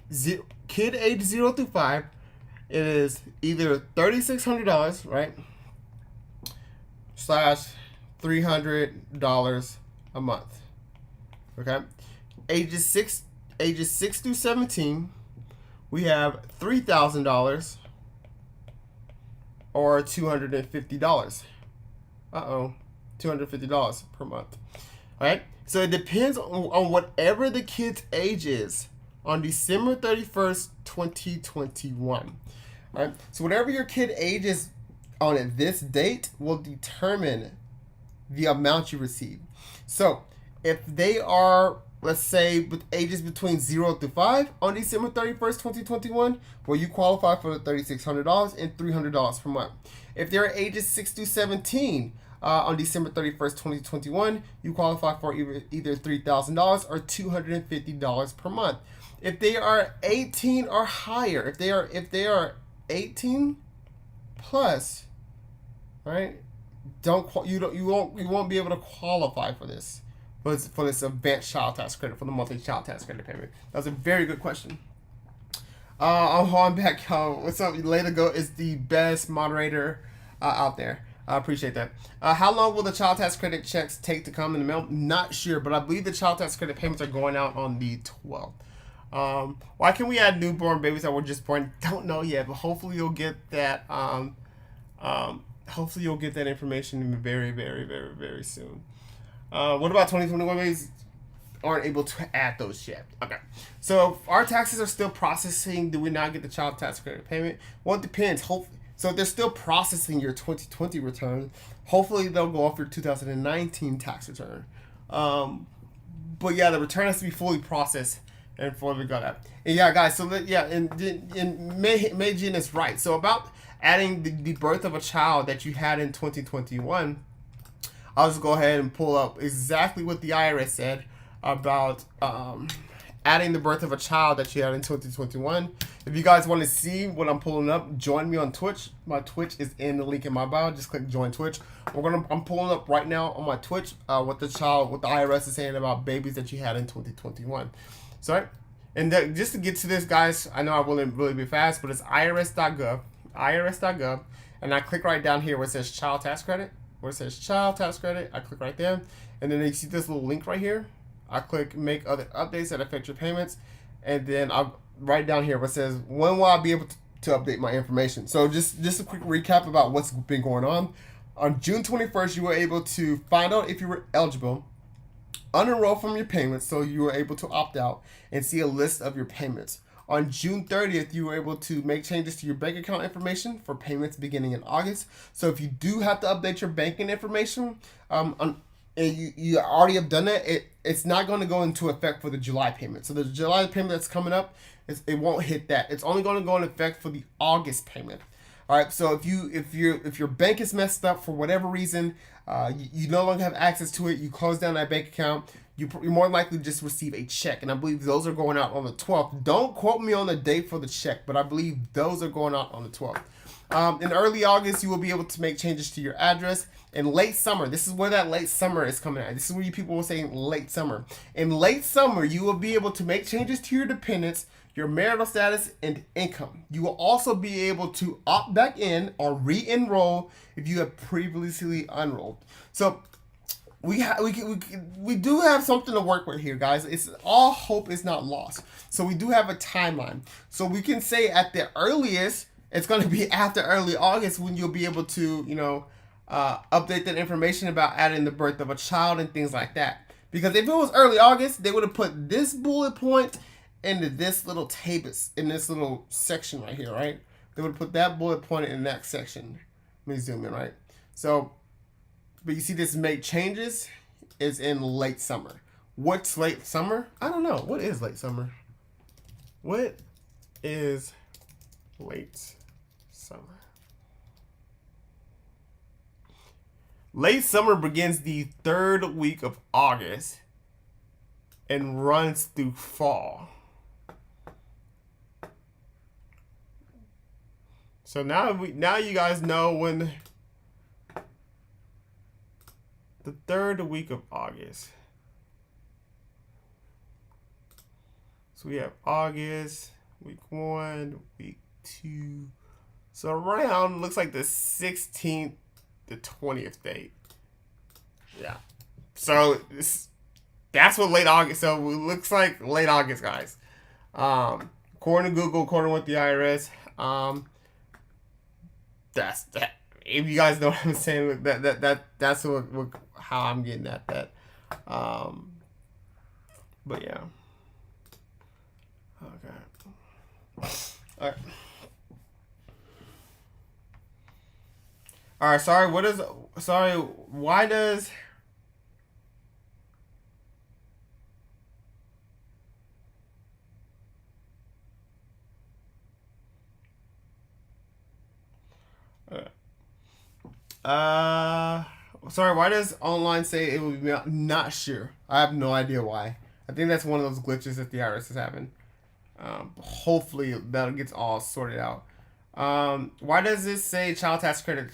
kid age 0 through 5, it is either $3,600, right, slash $300 a month. Okay, ages 6 through 17, we have $3,000 or $250. $250 per month. All right, so it depends on whatever the kid's age is on December 31st, 2021. All right, so whatever your kid age is on this date will determine the amount you receive. So if they are, let's say, with ages between 0 to 5 on December 31st, 2021, well, you qualify for the $3,600 and $300 per month. If they're ages 6 to 17 on December 31st, 2021, you qualify for either $3,000 or $250 per month. If they are 18 or higher, if they are 18 plus, right? You won't be able to qualify for this. For this advanced child tax credit, for the monthly child tax credit payment. That's a very good question. I'm back. What's up? Later Go is the best moderator out there. I appreciate that. How long will the child tax credit checks take to come in the mail? Not sure, but I believe the child tax credit payments are going out on the 12th. Why can we add newborn babies that were just born? Don't know yet, but hopefully you'll get that. Hopefully you'll get that information very, very, very, very soon. What about 2021 babies? Aren't able to add those yet. Okay. So if our taxes are still processing, do we not get the child tax credit payment? Well, it depends. Hopefully. So if they're still processing your 2020 return, hopefully they'll go off your 2019 tax return. But yeah, the return has to be fully processed and fully got out. And yeah, guys, so yeah, and Meijin is right. So about adding the birth of a child that you had in 2021, I'll just go ahead and pull up exactly what the IRS said about adding the birth of a child that you had in 2021. If you guys want to see what I'm pulling up, join me on Twitch. My Twitch is in the link in my bio. Just click join Twitch. I'm pulling up right now on my Twitch what the IRS is saying about babies that you had in 2021. So, and just to get to this, guys, I know I wouldn't really be fast, but it's irs.gov, and I click right down here where it says child tax credit. Where it says child tax credit, I click right there, and then you see this little link right here. I click make other updates that affect your payments, and then I'll right down here where it says when will I be able to update my information. So just a quick recap about what's been going on. On June 21st, you were able to find out if you were eligible, unenroll from your payments, so you were able to opt out and see a list of your payments. On June 30th, you were able to make changes to your bank account information for payments beginning in August. So if you do have to update your banking information, and you already have done that, it's not going to go into effect for the July payment. So the July payment that's coming up, it won't hit that. It's only going to go into effect for the August payment. All right. So if your bank is messed up for whatever reason, you no longer have access to it, you close down that bank account, you're more likely to just receive a check. And I believe those are going out on the 12th. Don't quote me on the date for the check, but I believe those are going out on the 12th. In early August, you will be able to make changes to your address. In late summer, this is where that late summer is coming at. This is where you people will say late summer. In late summer, you will be able to make changes to your dependents, your marital status, and income. You will also be able to opt back in or re-enroll if you have previously enrolled. So we do have something to work with here, guys. It's all hope is not lost. So we do have a timeline. So we can say at the earliest, it's going to be after early August when you'll be able to, update that information about adding the birth of a child and things like that. Because if it was early August, they would have put this bullet point into this little table, in this little section right here, right? They would have put that bullet point in that section. Let me zoom in, right? So, but you see this make changes is in late summer. What's late summer? I don't know. What is late summer? What is late summer? Late summer begins the 3rd week of August and runs through fall. So now you guys know when the 3rd week of August. So we have August, week 1, week 2. So around looks like the 16th, the 20th date. Yeah. So that's what late August. So it looks like late August, guys. According to Google, according with the IRS, that's that. If you guys know what I'm saying, that's what how I'm getting at that. But yeah. Okay. All right. All right. Sorry. Why does? Sorry, why does online say it will be not sure? I have no idea why. I think that's one of those glitches that the IRS is having. Hopefully that gets all sorted out. Why does this say child tax credit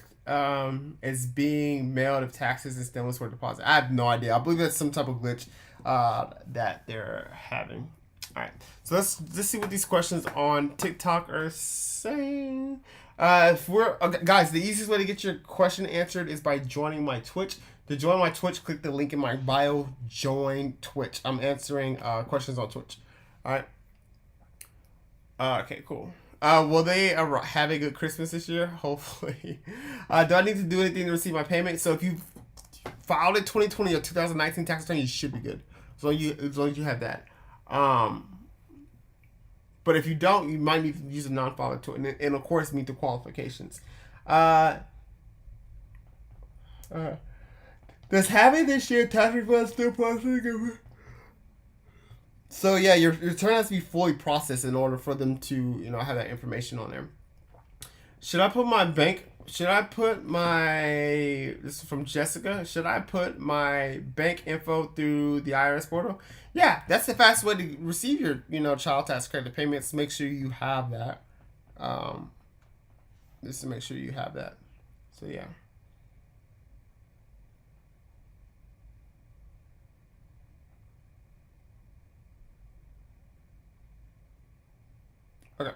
is being mailed if taxes and stimulus were deposited? I have no idea. I believe that's some type of glitch that they're having. All right, so let's see what these questions on TikTok are saying. Guys, the easiest way to get your question answered is by joining my Twitch. To join my Twitch, click the link in my bio. Join Twitch. I'm answering questions on Twitch. All right. Okay, cool. Will they have a good Christmas this year? Hopefully. Do I need to do anything to receive my payment? So if you filed a 2020 or 2019 tax return, you should be good. As long as you have that. But if you don't, you might need to use a non-filer to it, and of course meet the qualifications. Does having this year tax refund still processing? So yeah, your return has to be fully processed in order for them to have that information on there. Should I put my bank? Should I put my? This is from Jessica. Should I put my bank info through the IRS portal? Yeah, that's the fastest way to receive your child tax credit payments. Make sure you have that. Just to make sure you have that. So yeah. Okay.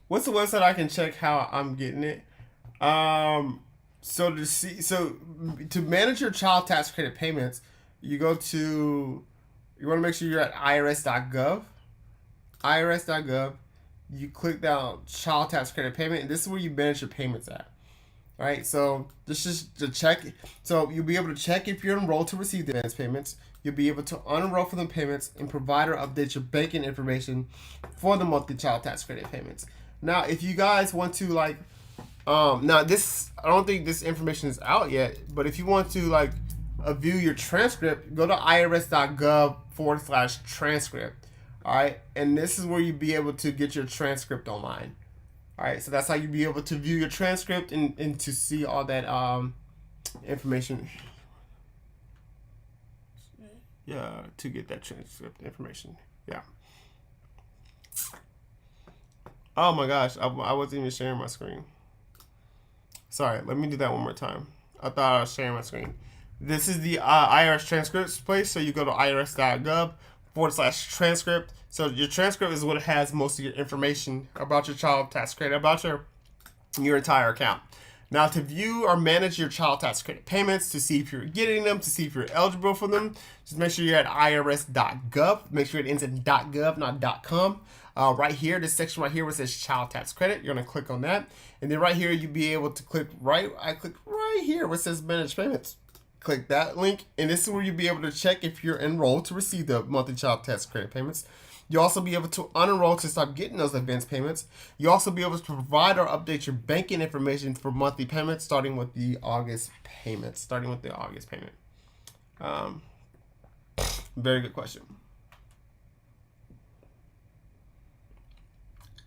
What's the website I can check how I'm getting it? So to manage your child tax credit payments, you want to make sure you're at irs.gov. irs.gov. You click down child tax credit payment, and this is where you manage your payments at. All right, so this is to check. So you'll be able to check if you're enrolled to receive the advance payments. You'll be able to unenroll for the payments and provide or update your banking information for the monthly child tax credit payments. Now, if you guys want to now this, I don't think this information is out yet, but if you want to view your transcript, go to irs.gov/transcript. All right, and this is where you'll be able to get your transcript online. All right, so that's how you'll be able to view your transcript and to see all that information. Yeah, to get that transcript information. Yeah. Oh my gosh, I wasn't even sharing my screen. Sorry, let me do that one more time. I thought I was sharing my screen. This is the Irs Transcripts place, so you go to irs.gov/transcript. So your transcript is what has most of your information about your child tax credit, about your entire account. Now, to view or manage your child tax credit payments, to see if you're getting them, to see if you're eligible for them, just make sure you're at irs.gov. Make sure it ends in .gov, not .com. Right here, this section right here where it says child tax credit, you're going to click on that. And then right here, you'll be able to click I click right here where it says manage payments. Click that link, and this is where you'll be able to check if you're enrolled to receive the monthly child tax credit payments. You'll also be able to unenroll to stop getting those advance payments. You'll also be able to provide or update your banking information for monthly payments, starting with the August payment. Very good question.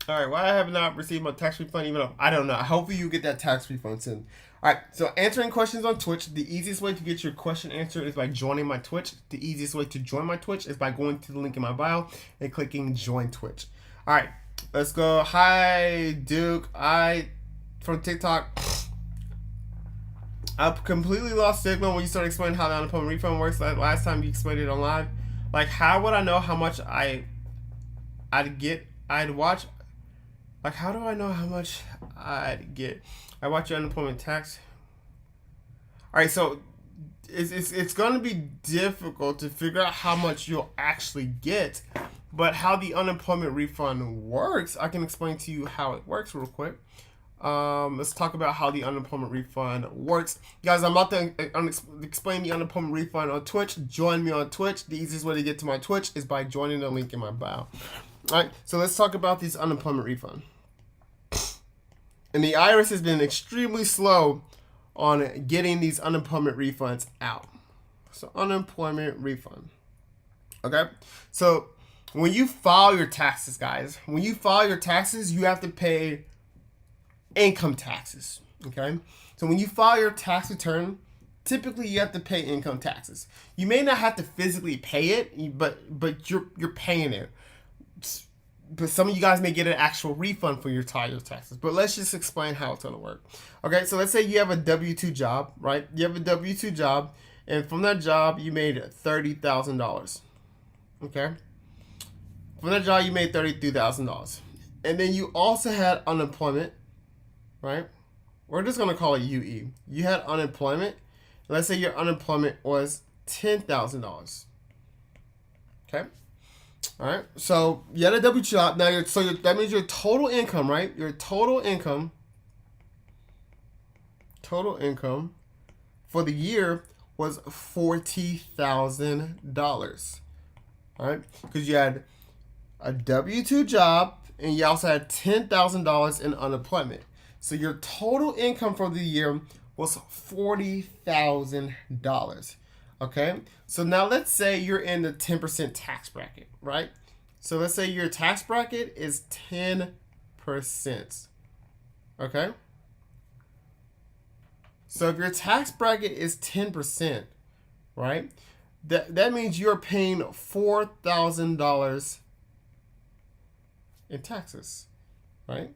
All right, why I have not received my tax refund even though I don't know. Hopefully you get that tax refund soon. All right, so answering questions on Twitch. The easiest way to get your question answered is by joining my Twitch. The easiest way to join my Twitch is by going to the link in my bio and clicking join Twitch. All right, let's go. Hi, Duke. From TikTok. I completely lost signal when you started explaining how the unemployment refund works. Last time you explained it on live. Like, how would I know how much I'd watch? Like, how do I know how much I'd get? I watch your unemployment tax. All right, so it's going to be difficult to figure out how much you'll actually get, but how the unemployment refund works, I can explain to you how it works real quick. Let's talk about how the unemployment refund works. Guys, I'm about to explain the unemployment refund on Twitch. Join me on Twitch. The easiest way to get to my Twitch is by joining the link in my bio. All right, so let's talk about this unemployment refund. And the IRS has been extremely slow on getting these unemployment refunds out. So unemployment refund. Okay, so when you file your taxes, guys, you have to pay income taxes. Okay, so when you file your tax return, typically you have to pay income taxes. You may not have to physically pay it, but you're paying it. But some of you guys may get an actual refund for your taxes. But let's just explain how it's going to work. Okay, so let's say you have a W-2 job, right? You have a W-2 job, and from that job, you made $30,000. Okay? From that job, you made $32,000. And then you also had unemployment, right? We're just going to call it UE. You had unemployment. Let's say your unemployment was $10,000. Okay? All right, so you had a W job. Now, that means your total income, right? Your total income for the year was $40,000. All right, because you had a W-2 job and you also had $10,000 in unemployment. So your total income for the year was $40,000. Okay, so now let's say you're in the 10% tax bracket, right? So let's say your tax bracket is 10%. Okay, so if your tax bracket is 10%, right, that means you're paying $4,000 in taxes, right?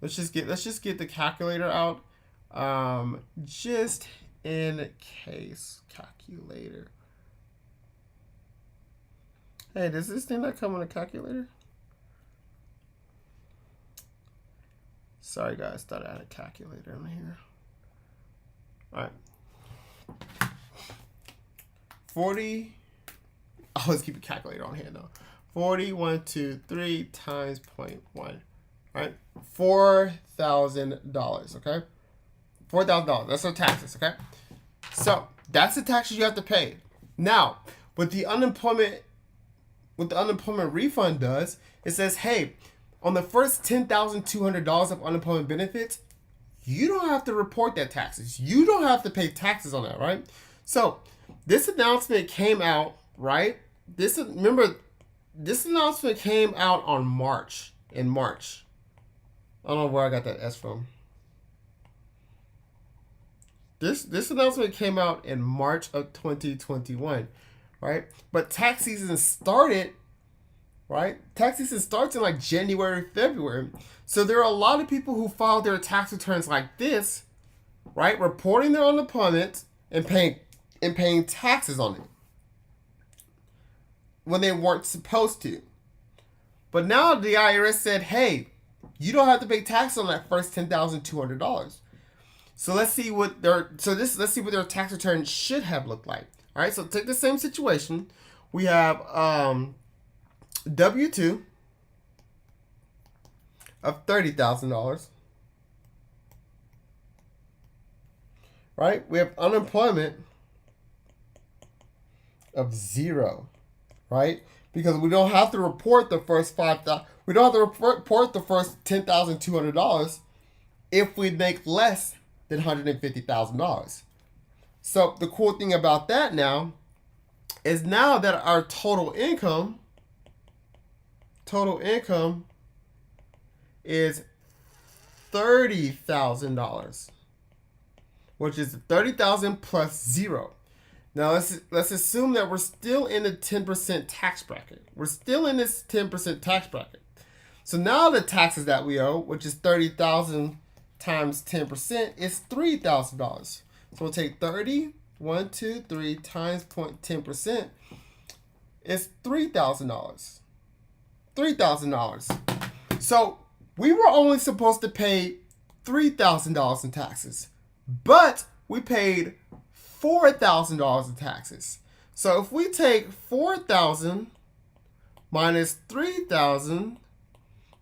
Let's just get the calculator out, just in case. Calculator. Hey, does this thing not come on a calculator? Sorry guys, thought I had a calculator in here. All right. 40. Oh, let's keep a calculator on hand though. 40, 1, 2, 3 times 0.1. All right, $4,000. Okay, $4,000. That's our taxes. Okay, so that's the taxes you have to pay. Now, what the unemployment refund does, it says, hey, on the first $10,200 of unemployment benefits, you don't have to report that taxes. You don't have to pay taxes on that, right? So this announcement came out, right? Remember, this announcement came out on March. In March. I don't know where I got that S from. This announcement came out in March of 2021, right? But tax season started, right? Tax season starts in like January, February. So there are a lot of people who filed their tax returns like this, right? Reporting their unemployment and paying taxes on it when they weren't supposed to. But now the IRS said, hey, you don't have to pay tax on that first $10,200. So let's see what their tax return should have looked like. All right, so take the same situation. We have W-2 of $30,000. Right? We have unemployment of 0. Right? Because we don't have to report the first $5,000. We don't have to report the first $10,200 if we make less than $150,000. So the cool thing about that now is now that our total income is $30,000, which is $30,000 plus 0. Now let's assume that we're still in the 10% tax bracket. We're still in this 10% tax bracket. So now the taxes that we owe, which is $30,000 times 10%, is $3,000. So we'll take 30, 1, 2, 3 times 0.10% is $3,000. $3,000. So we were only supposed to pay $3,000 in taxes, but we paid $4,000 in taxes. So if we take $4,000 minus $3,000,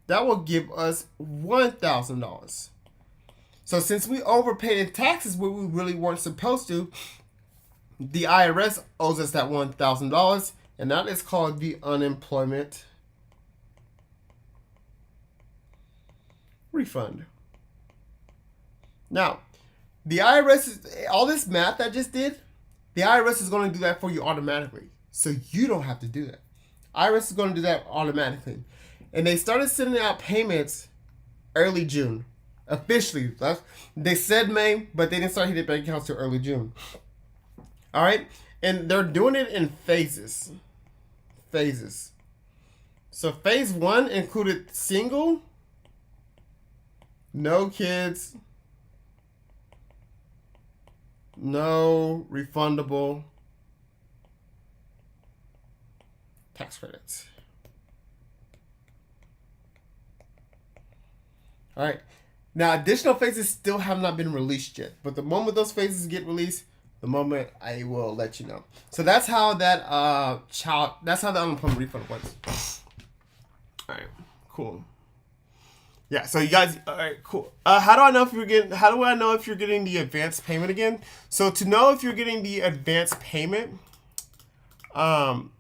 that will give us $1,000. So since we overpaid in taxes when we really weren't supposed to, the IRS owes us that $1,000, and that is called the unemployment refund. Now, the IRS, all this math I just did, the IRS is going to do that for you automatically. So you don't have to do that. IRS is going to do that automatically. And they started sending out payments early June. Officially. They said May, but they didn't start hitting bank accounts till early June. All right? And they're doing it in phases. So phase 1 included single, no kids, no refundable tax credits. All right. Now, additional phases still have not been released yet, but the moment those phases get released, the moment I will let you know. So that's how that that's how the unemployment refund works. All right, cool. Yeah, so you guys, all right, cool. How do I know if you're getting the advance payment again? So to know if you're getting the advance payment, you're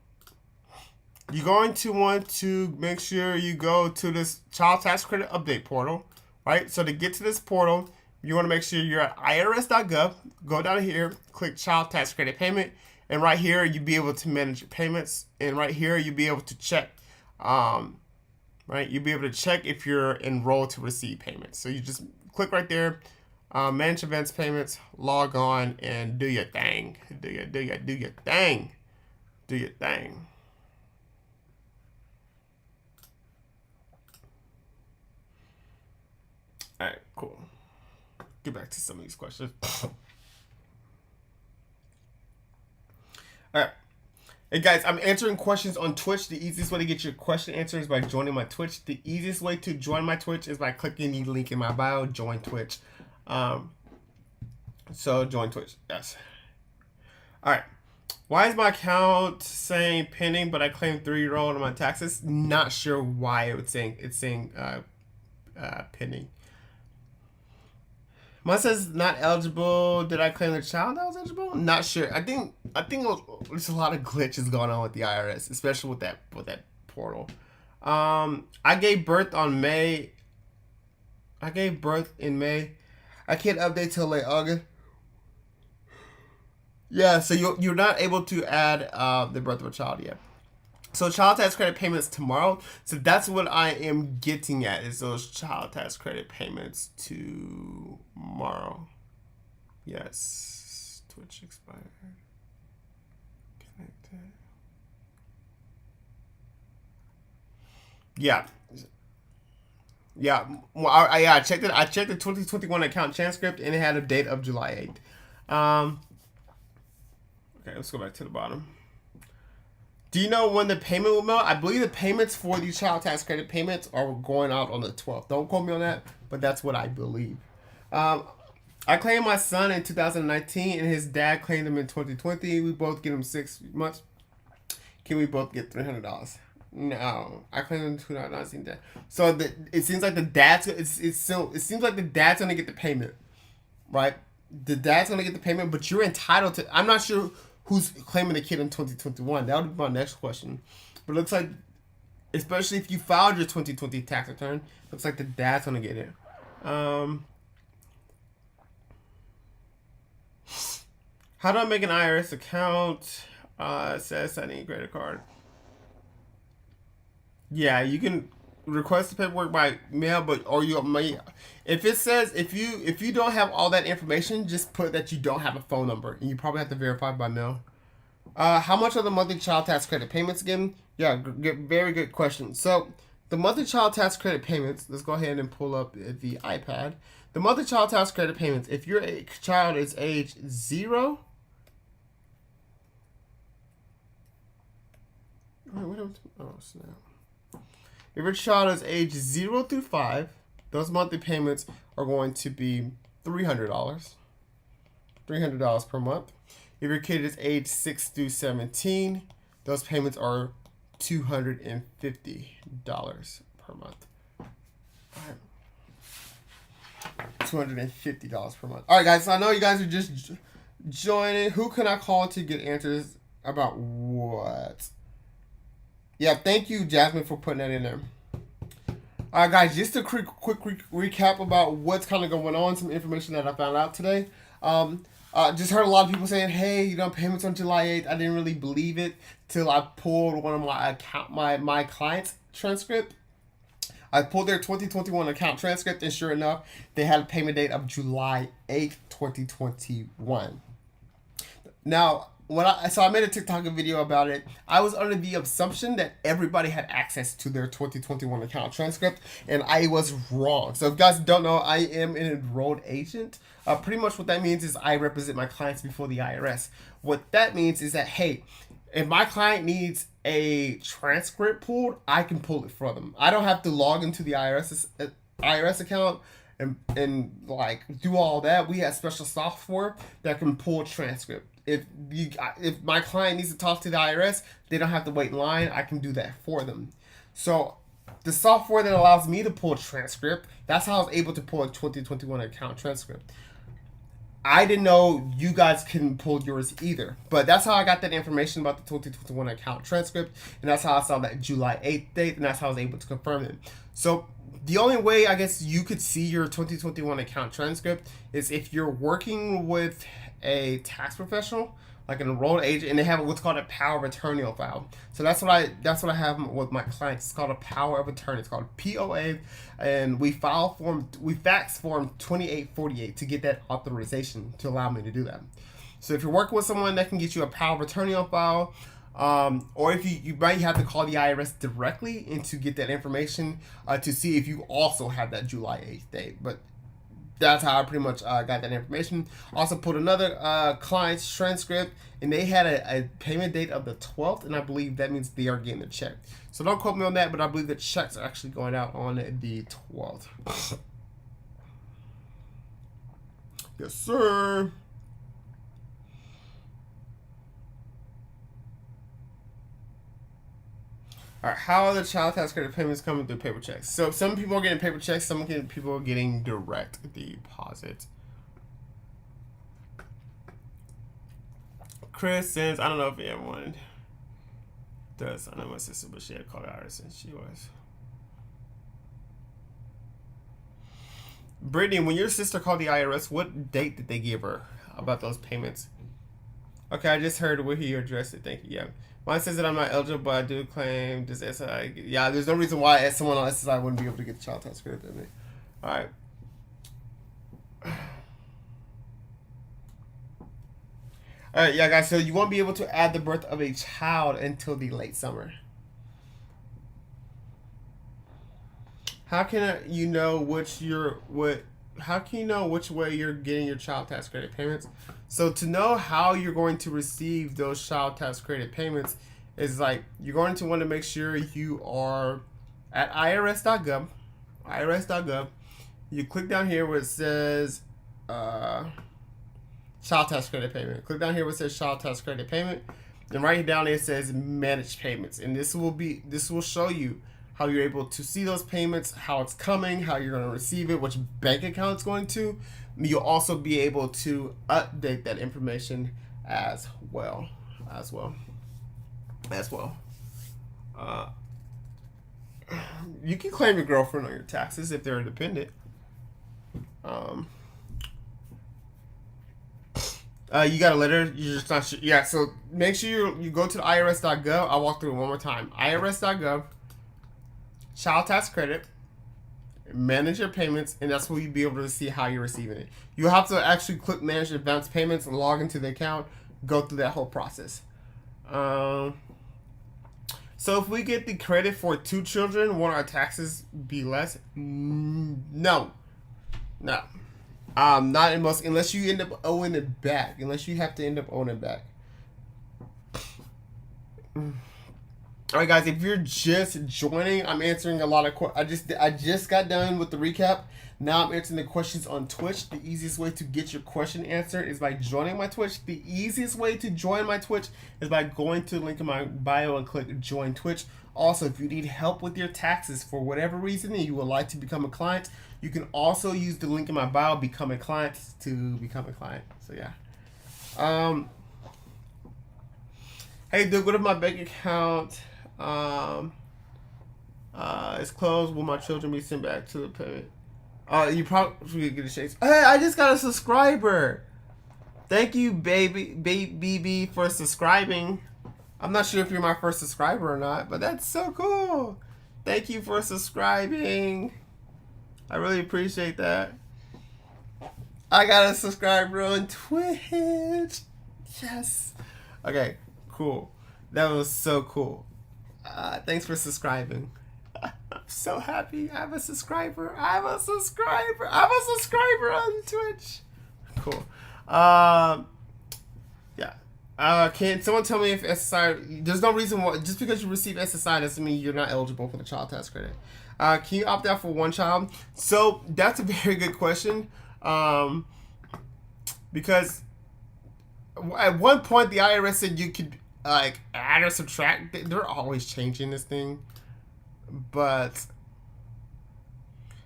going to want to make sure you go to this child tax credit update portal, right? So to get to this portal, you want to make sure you're at irs.gov. Go down here, click child tax credit payment, and right here you'll be able to manage your payments, and right here you'll be able to check, right? You'll be able to check if you're enrolled to receive payments. So you just click right there, manage advance payments, log on, and do your thing. Do your thing. Do your thing. All right, cool. Get back to some of these questions. All right. Hey guys, I'm answering questions on Twitch. The easiest way to get your question answered is by joining my Twitch. The easiest way to join my Twitch is by clicking the link in my bio, join Twitch. So join Twitch, yes. All right. Why is my account saying pending, but I claim 3-year-old on my taxes? Not sure why it's saying pending. Mine says not eligible. Did I claim the child that was eligible? Not sure. I think there's a lot of glitches going on with the IRS, especially with that portal. I gave birth in May. I can't update till late August. Yeah, so you're not able to add the birth of a child yet. So child tax credit payments tomorrow. So that's what I am getting at, is those child tax credit payments tomorrow. Yes. Twitch expired. Connected. Yeah. Yeah. Well, I checked it. I checked the 2021 account transcript, and it had a date of July 8th. Okay, let's go back to the bottom. Do you know when the payment will mail? I believe the payments for these child tax credit payments are going out on the 12th. Don't quote me on that, but that's what I believe. I claimed my son in 2019, and his dad claimed him in 2020. We both get him 6 months. Can we both get $300? No, I claimed him in 2019. So it seems like the dad's. It seems like the dad's gonna get the payment, right? The dad's gonna get the payment, but you're entitled to. I'm not sure who's claiming the kid in 2021. That would be my next question. But it looks like, especially if you filed your 2020 tax return, looks like the dad's gonna get it. How do I make an Irs account? It says I need a credit card. Yeah, you can request the paperwork by mail, but or you may, if it says if you don't have all that information, just put that you don't have a phone number, and you probably have to verify by mail. How much are the monthly child tax credit payments again? Yeah, very good question. So the monthly child tax credit payments. Let's go ahead and pull up the iPad. The monthly child tax credit payments. If your child is age 0. Oh snap. If your child is age 0 through 5, those monthly payments are going to be $300. $300 per month. If your kid is age 6 through 17, those payments are $250 per month. All right. $250 per month. All right, guys. So I know you guys are just joining. Who can I call to get answers about what? Yeah, thank you, Jasmine, for putting that in there. All right, guys, just a quick recap about what's kind of going on, some information that I found out today. Just heard a lot of people saying, hey, payments on July 8th. I didn't really believe it till I pulled one of my client's transcript. I pulled their 2021 account transcript, and sure enough, they had a payment date of July 8th, 2021. Now, so I made a TikTok video about it. I was under the assumption that everybody had access to their 2021 account transcript, and I was wrong. So if you guys don't know, I am an enrolled agent. Pretty much what that means is I represent my clients before the IRS. What that means is that, hey, if my client needs a transcript pulled, I can pull it for them. I don't have to log into the IRS account and like do all that. We have special software that can pull transcript. If my client needs to talk to the IRS, they don't have to wait in line. I can do that for them. So the software that allows me to pull a transcript, that's how I was able to pull a 2021 account transcript. I didn't know you guys couldn't pull yours either. But that's how I got that information about the 2021 account transcript. And that's how I saw that July 8th date. And that's how I was able to confirm it. So the only way I guess you could see your 2021 account transcript is if you're working with a tax professional, like an enrolled agent, and they have what's called a power of attorney on file. So that's what I have with my clients. It's called a power of attorney. It's called POA, and we fax form 2848 to get that authorization to allow me to do that. So if you're working with someone that can get you a power of attorney on file, or if you might have to call the IRS directly and to get that information to see if you also have that July 8th date. But that's how I pretty much got that information. Also put another client's transcript, and they had a payment date of the 12th, and I believe that means they are getting the check. So don't quote me on that, but I believe the checks are actually going out on the 12th. Yes, sir. All right, how are the child tax credit payments coming through paper checks? So some people are getting paper checks, some people are getting direct deposits. Chris says, I don't know if everyone does. I know my sister, but she had called Irs and she was. Brittany, when your sister called the IRS, what date did they give her about those payments? Okay, I just heard where he addressed it. Thank you. Yeah. Mine says that I'm not eligible, but I do claim this SSI. Yeah, there's no reason why someone on SSI wouldn't be able to get the child tax credit. All right. All right, yeah, guys. So you won't be able to add the birth of a child until the late summer. How can you know How can you know which way you're getting your child tax credit payments? So to know how you're going to receive those child tax credit payments is like you're going to want to make sure you are at irs.gov. Irs.gov. You click down here where it says child tax credit payment. Click down here where it says child tax credit payment, and right down there it says manage payments, and this will show you how you're able to see those payments, how it's coming, how you're going to receive it, which bank account it's going to. You'll also be able to update that information as well. You can claim your girlfriend on your taxes if they're independent. You got a letter. You're just not sure. Yeah, so make sure you go to the irs.gov. I'll walk through it one more time. irs.gov, child tax credit, manage your payments, and that's where you'll be able to see how you're receiving it. You have to actually click manage advanced payments and log into the account, go through that whole process. So if we get the credit for 2 children, won't our taxes be less? No. Not in most, unless you end up owing it back. Unless you have to end up owing it back. All right, guys. If you're just joining, I'm answering a lot of questions. I just got done with the recap. Now I'm answering the questions on Twitch. The easiest way to get your question answered is by joining my Twitch. The easiest way to join my Twitch is by going to the link in my bio and click join Twitch. Also, if you need help with your taxes for whatever reason and you would like to become a client, you can also use the link in my bio, become a client, to become a client. So yeah. Hey, dude, what if my bank account is closed? Will my children be sent back to the payment? You probably get a chase. Hey, I just got a subscriber. Thank you, baby, for subscribing. I'm not sure if you're my first subscriber or not, but that's so cool. Thank you for subscribing. I really appreciate that. I got a subscriber on Twitch. Yes. Okay, cool. That was so cool. Thanks for subscribing. I'm so happy. I have a subscriber. I have a subscriber on Twitch. Cool. Yeah. Can someone tell me if SSI? There's no reason why. Just because you receive SSI doesn't mean you're not eligible for the child tax credit. Can you opt out for 1 child? So that's a very good question. Because at one point the IRS said you could like add or subtract. They're always changing this thing, but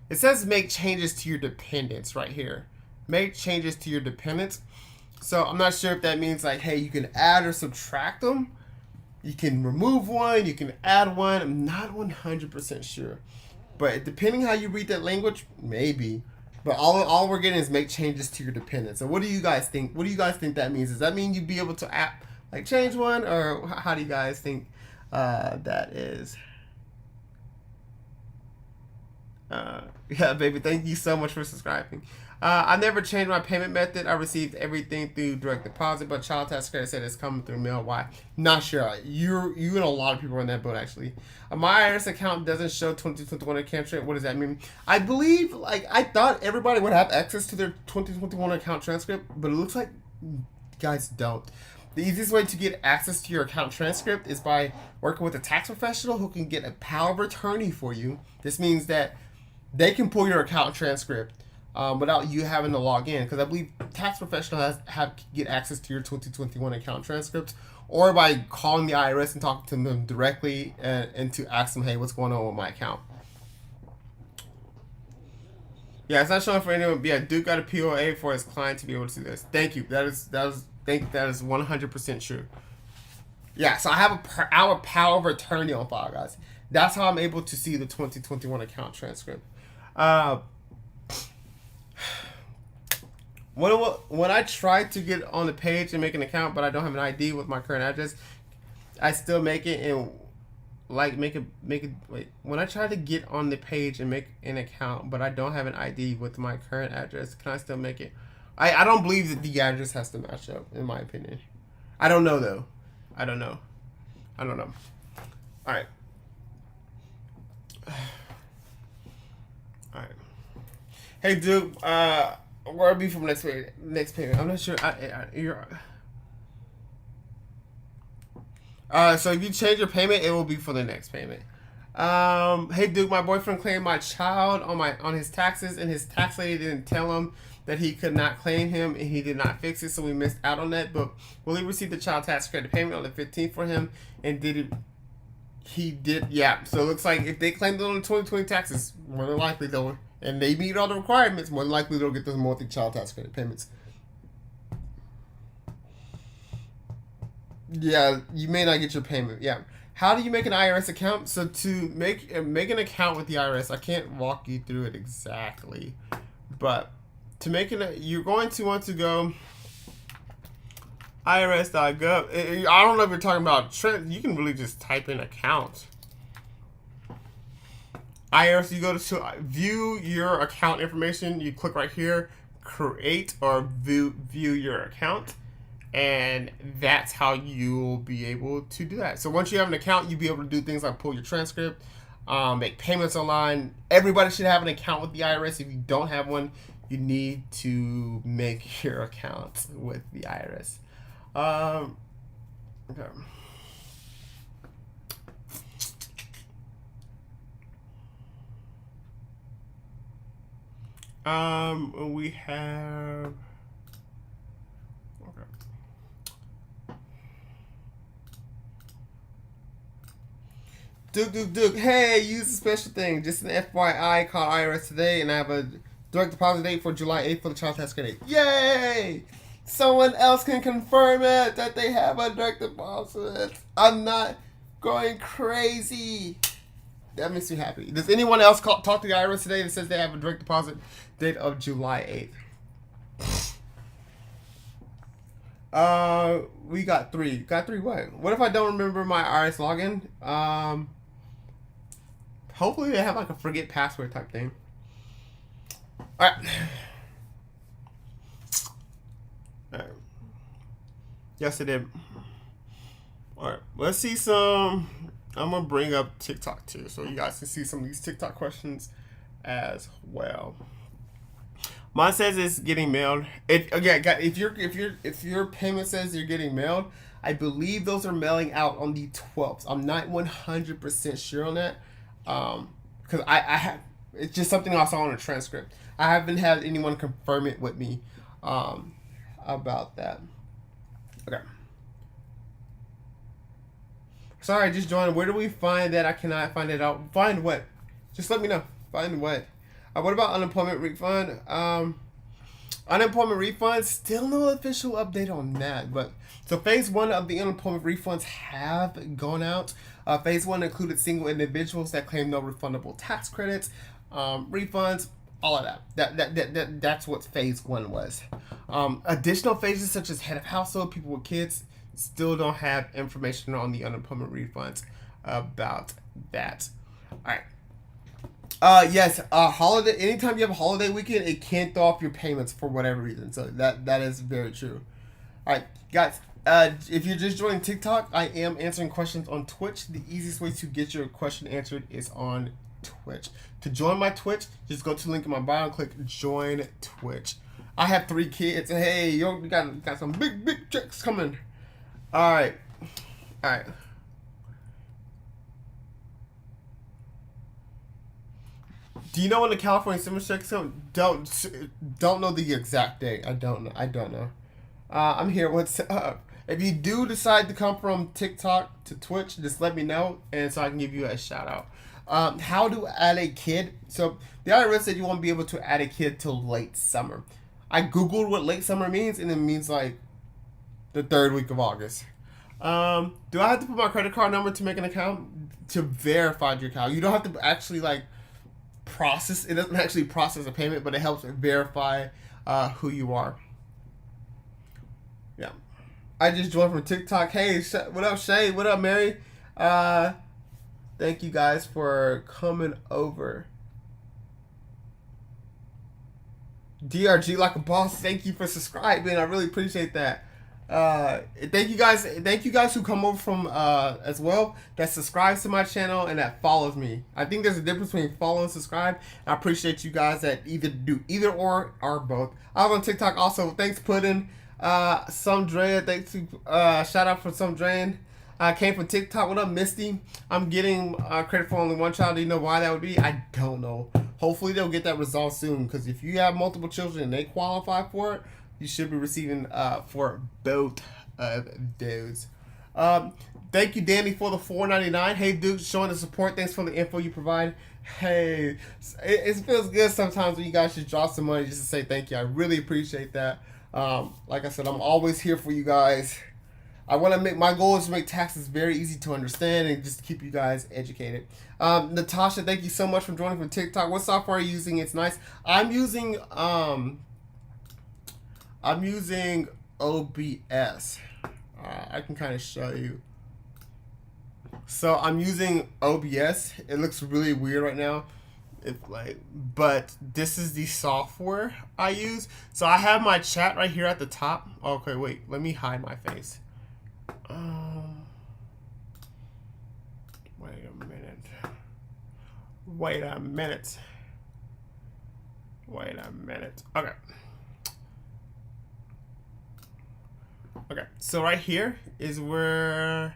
it says make changes to your dependents right here. Make changes to your dependents. So I'm not sure if that means like, hey, you can add or subtract them. You can remove one, you can add one. I'm not 100% sure. But depending how you read that language, maybe. But all we're getting is make changes to your dependents. So what do you guys think? What do you guys think that means? Does that mean you'd be able to like change one? Or how do you guys think that is? Yeah, baby, thank you so much for subscribing. I never changed my payment method. I received everything through direct deposit, but child tax credit said it's coming through mail. Why? Not sure. You and a lot of people are in that boat, actually. My Irs account doesn't show 2021 account transcript. What does that mean? I believe, like, I thought everybody would have access to their 2021 account transcript, but it looks like you guys don't. The easiest way to get access to your account transcript is by working with a tax professional who can get a power of attorney for you. This means that they can pull your account transcript without you having to log in, because I believe tax professionals get access to your 2021 account transcripts, or by calling the IRS and talking to them directly and to ask them, hey, what's going on with my account? Yeah, it's not showing for anyone. But yeah, Duke got a POA for his client to be able to see this. Thank you. That is 100% true. Yeah, so I have our power of attorney on file, guys. That's how I'm able to see the 2021 account transcript. when I try to get on the page and make an account, but I don't have an ID with my current address, I still make it and like make it wait. When I try to get on the page and make an account, but I don't have an ID with my current address, can I still make it? I don't believe that the address has to match up, in my opinion. I don't know though. I don't know. All right. All right. Hey, Duke. Where be from next payment? I'm not sure. You're. So if you change your payment, it will be for the next payment. Hey Duke, my boyfriend claimed my child on his taxes, and his tax lady didn't tell him that he could not claim him, and he did not fix it, so we missed out on that. But will he receive the child tax credit payment on the 15th for him? And did it? He did, yeah. So it looks like if they claimed it on the 2020 taxes, more than likely they'll, and they meet all the requirements, more than likely they'll get those monthly child tax credit payments. Yeah, you may not get your payment. Yeah. How do you make an IRS account? So to make an account with the IRS, I can't walk you through it exactly, but to make it, you're going to want to go irs.gov. I don't know if you're talking about, you can really just type in account. IRS, you go to view your account information. You click right here, create or view your account. And that's how you'll be able to do that. So once you have an account, you'll be able to do things like pull your transcript, make payments online. Everybody should have an account with the IRS. If you don't have one, you need to make your account with the IRS. Okay. We have. Duke, hey, use a special thing. Just an FYI, call IRS today, and I have a direct deposit date for July 8th for the child tax credit. Yay! Someone else can confirm it, that they have a direct deposit. I'm not going crazy. That makes me happy. Does anyone else talk to the IRS today that says they have a direct deposit date of July 8th? We got 3. Got 3 what? What if I don't remember my IRS login? Hopefully they have like a forget password type thing. Alright. Yes, it did. Alright, let's see some. I'm going to bring up TikTok too, so you guys can see some of these TikTok questions as well. Mine says it's getting mailed. If your payment says you're getting mailed, I believe those are mailing out on the 12th. I'm not 100% sure on that, because I have, it's just something I saw on a transcript. I haven't had anyone confirm it with me about that. Okay. Sorry, I just joined. Where do we find that? I cannot find it out. Find what? Just let me know. Find what? What about unemployment refund? Unemployment refunds, still no official update on that. But so phase 1 of the unemployment refunds have gone out. Phase 1 included single individuals that claim no refundable tax credits, refunds, all of that. That's what phase 1 was. Additional phases such as head of household, people with kids, still don't have information on the unemployment refunds about that. All right. Yes, holiday. Anytime you have a holiday weekend, it can throw off your payments for whatever reason. So that is very true. All right, guys. If you're just joining TikTok, I am answering questions on Twitch. The easiest way to get your question answered is on Twitch. To join my Twitch, just go to the link in my bio and click join Twitch. I have 3 kids. Hey, yo, we got some big checks coming. All right. Do you know when the California stimulus checks come? Don't know the exact date. I don't know. I'm here. What's up? If you do decide to come from TikTok to Twitch, just let me know, and so I can give you a shout out. How to add a kid? So the IRS said you won't be able to add a kid till late summer. I googled what late summer means, and it means like the 3rd week of August. Do I have to put my credit card number to make an account to verify your account? You don't have to actually like process. It doesn't actually process a payment, but it helps verify who you are. Yeah. I just joined from TikTok. Hey, what up, Shay? What up, Mary? Thank you guys for coming over. DRG like a boss. Thank you for subscribing. I really appreciate that. Thank you guys who come over from as well, that subscribes to my channel and that follows me. I think there's a difference between follow and subscribe. I appreciate you guys that either do either or both. I was on TikTok also. Thanks, Puddin. Some Drea. Thanks to shout out for Some Drain. I came from TikTok. What up, Misty? I'm getting credit for only one child. Do you know why that would be? I don't know. Hopefully they'll get that resolved soon, because if you have multiple children and they qualify for it, you should be receiving for both of those. Thank you, Danny, for the $4.99. Hey, Duke, showing the support. Thanks for the info you provide. Hey, it feels good sometimes when you guys just drop some money just to say thank you. I really appreciate that. Like I said, I'm always here for you guys. My goal is to make taxes very easy to understand and just keep you guys educated. Natasha, thank you so much for joining from TikTok. What software are you using? It's nice. I'm using OBS. I can kind of show you. So I'm using OBS. It looks really weird right now. But this is the software I use. So I have my chat right here at the top. Okay, wait. Let me hide my face. Wait a minute. Okay, so right here is where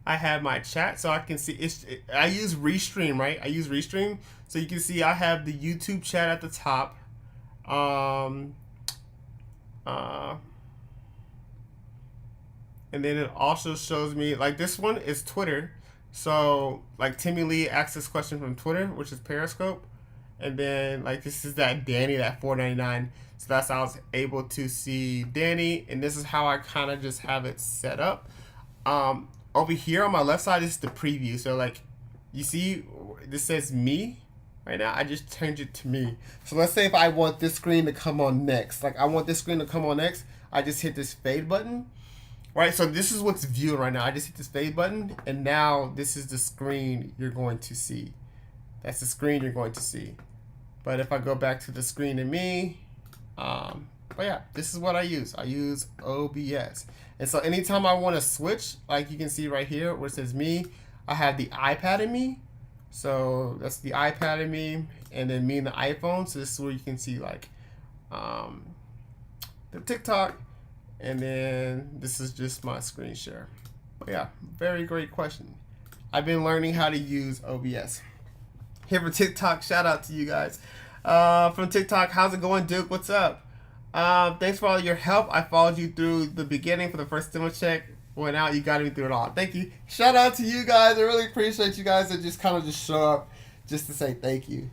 I have my chat, so I can see I use Restream, right? I use Restream, so you can see I have the YouTube chat at the top. And then it also shows me, like, this one is Twitter. So, like, Timmy Lee asked this question from Twitter, which is Periscope. And then, like, this is that Danny, that $4.99. So that's how I was able to see Danny. And this is how I kind of just have it set up. Over here on my left side is the preview. So, like, you see, this says me right now. I just changed it to me. So let's say if I want this screen to come on next. Like, I want this screen to come on next. I just hit this fade button. Right, so this is what's viewed right now. I just hit this fade button, and now this is the screen you're going to see. That's the screen you're going to see. But if I go back to the screen and me, but yeah, this is what I use. I use OBS. And so anytime I want to switch, like you can see right here where it says me, I have the iPad in me. So that's the iPad in me, and then me and the iPhone. So this is where you can see, like, the TikTok. And then this is just my screen share. But yeah, very great question. I've been learning how to use OBS. Here for TikTok, shout out to you guys. From TikTok, how's it going, Duke? What's up? Thanks for all your help. I followed you through the beginning for the first stimulus check. Went out, you got me through it all. Thank you. Shout out to you guys. I really appreciate you guys that just kind of just show up just to say thank you.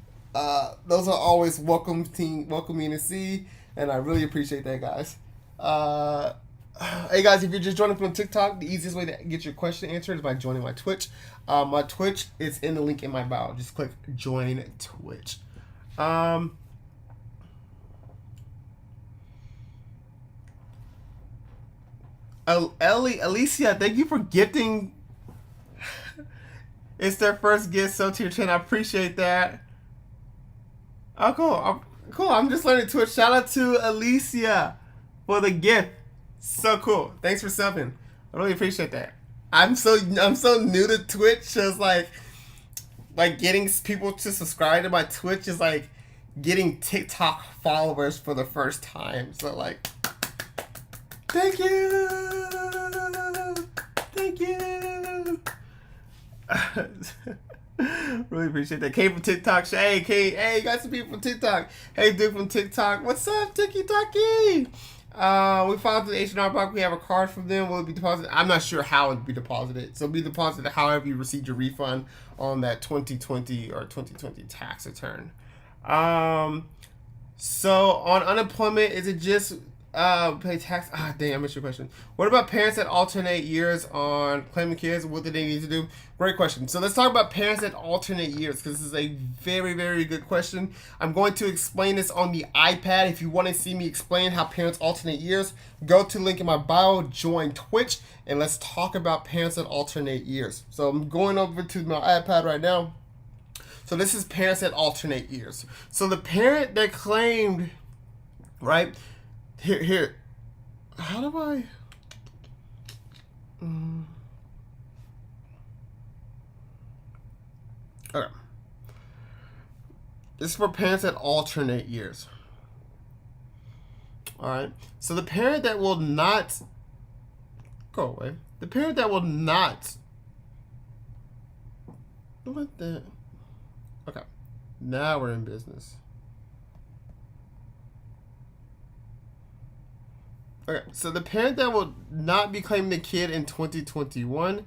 Those are always welcoming to see, and I really appreciate that, guys. Hey guys, if you're just joining from TikTok, the easiest way to get your question answered is by joining my Twitch. My Twitch is in the link in my bio. Just click join Twitch. Alicia, thank you for gifting. It's their first gift, so to your channel. I appreciate that. Oh, cool. Cool. I'm just learning Twitch. Shout out to Alicia for the gift. So cool. Thanks for subbing. I really appreciate that. I'm so new to Twitch. So it's like getting people to subscribe to my Twitch is like getting TikTok followers for the first time. So, like, thank you. Thank you. Really appreciate that. Kate from TikTok. Hey, Kate. Hey, you got some people from TikTok. Hey, Duke from TikTok. What's up, Tiki Taki? We filed the H&R Block. We have a card from them. Will it be deposited? I'm not sure how it will be deposited. So it'll be deposited however you received your refund on that 2020 or 2020 tax return. So on unemployment, is it just pay tax? Ah, dang, I missed your question. What about parents that alternate years on claiming kids? What do they need to do? Great question. So let's talk about parents that alternate years, because this is a very, very good question. I'm going to explain this on the iPad. If you want to see me explain how parents alternate years, go to the link in my bio, join Twitch, and let's talk about parents that alternate years. So I'm going over to my iPad right now. So this is parents that alternate years. So the parent that claimed, right? Here. How do I? Okay. This is for parents that alternate years. All right. So the parent that will not go away. The parent that will not. What the? Okay. Now we're in business. Okay, so the parent that will not be claiming the kid in 2021,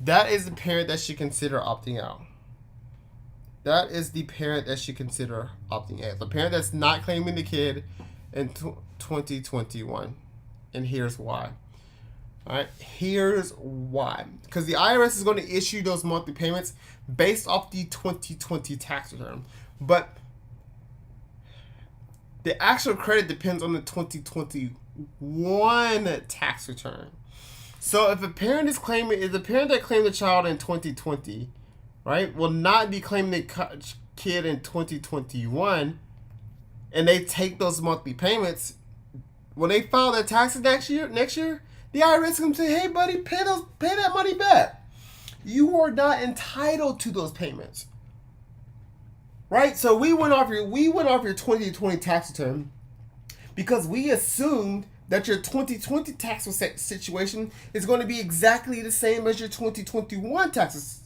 that is the parent that should consider opting out. That is the parent that should consider opting out. The parent that's not claiming the kid in 2021. And here's why. All right, here's why. Because the IRS is going to issue those monthly payments based off the 2020 tax return. But the actual credit depends on the 2021 tax return. So if a parent is claiming, if the parent that claimed the child in 2020, right, will not be claiming the kid in 2021, and they take those monthly payments, when they file their taxes next year, the IRS is going to say, hey buddy, pay that money back. You are not entitled to those payments. Right? So we went off your 2020 tax return because we assumed that your 2020 tax situation is going to be exactly the same as your 2021 taxes.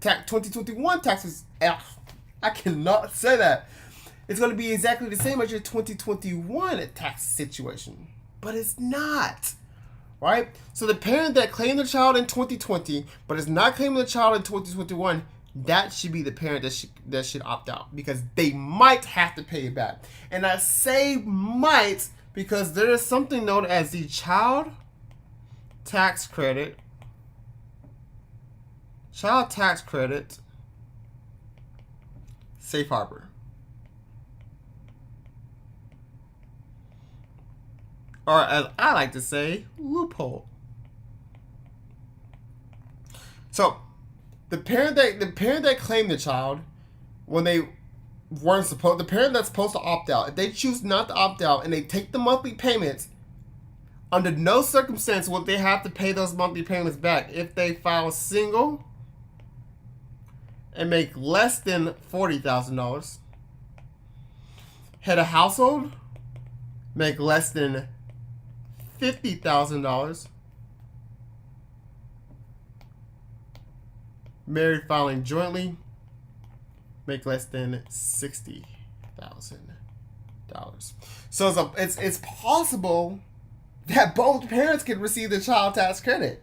2021 taxes. I cannot say that. It's going to be exactly the same as your 2021 tax situation, but it's not. Right? So the parent that claimed the child in 2020 but is not claiming the child in 2021, that should be the parent that should opt out, because they might have to pay it back. And I say might because there is something known as the child tax credit. Child tax credit safe harbor. Or as I like to say, loophole. So the parent that claimed the child when they weren't supposed, the parent that's supposed to opt out, if they choose not to opt out and they take the monthly payments, under no circumstance will they have to pay those monthly payments back if they file single and make less than $40,000. Head of household, make less than $50,000. Married filing jointly, make less than $60,000. So it's possible that both parents can receive the child tax credit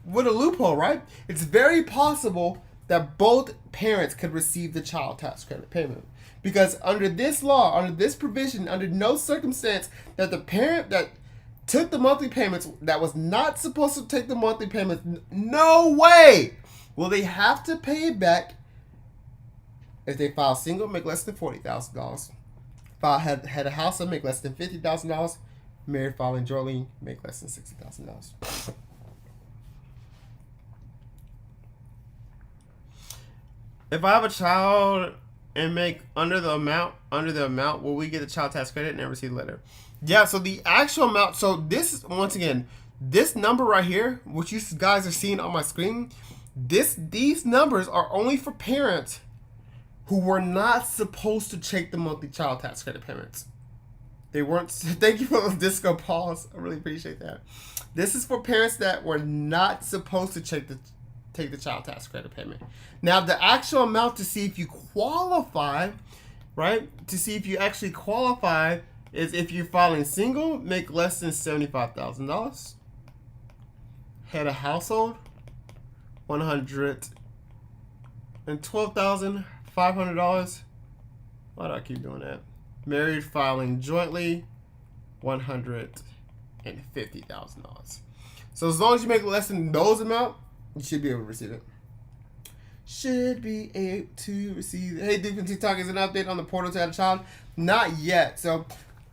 with a loophole, right? It's very possible that both parents could receive the child tax credit payment, because under this law, under this provision, under no circumstance that the parent that took the monthly payments that was not supposed to take the monthly payments, no way will they have to pay it back. If they file single, make less than $40,000. File had a house, make less than $50,000. Married filing jointly, make less than $60,000. If I have a child and make under the amount, will we get the child tax credit and never see the letter? Yeah, so the actual amount, so this, once again, this number right here, which you guys are seeing on my screen, these numbers are only for parents who were not supposed to take the monthly child tax credit payments. They weren't. Thank you for the disco pause. I really appreciate that. This is for parents that were not supposed to take the child tax credit payment. Now, the actual amount to see if you qualify, right? To see if you actually qualify is if you're filing single, make less than $75,000. Head of household, $112,500. Why do I keep doing that? Married filing jointly, $150,000. So as long as you make less than those amount, you should be able to receive it. Should be able to receive it. Hey, dude from TikTok, is an update on the portal to add a child? Not yet. So,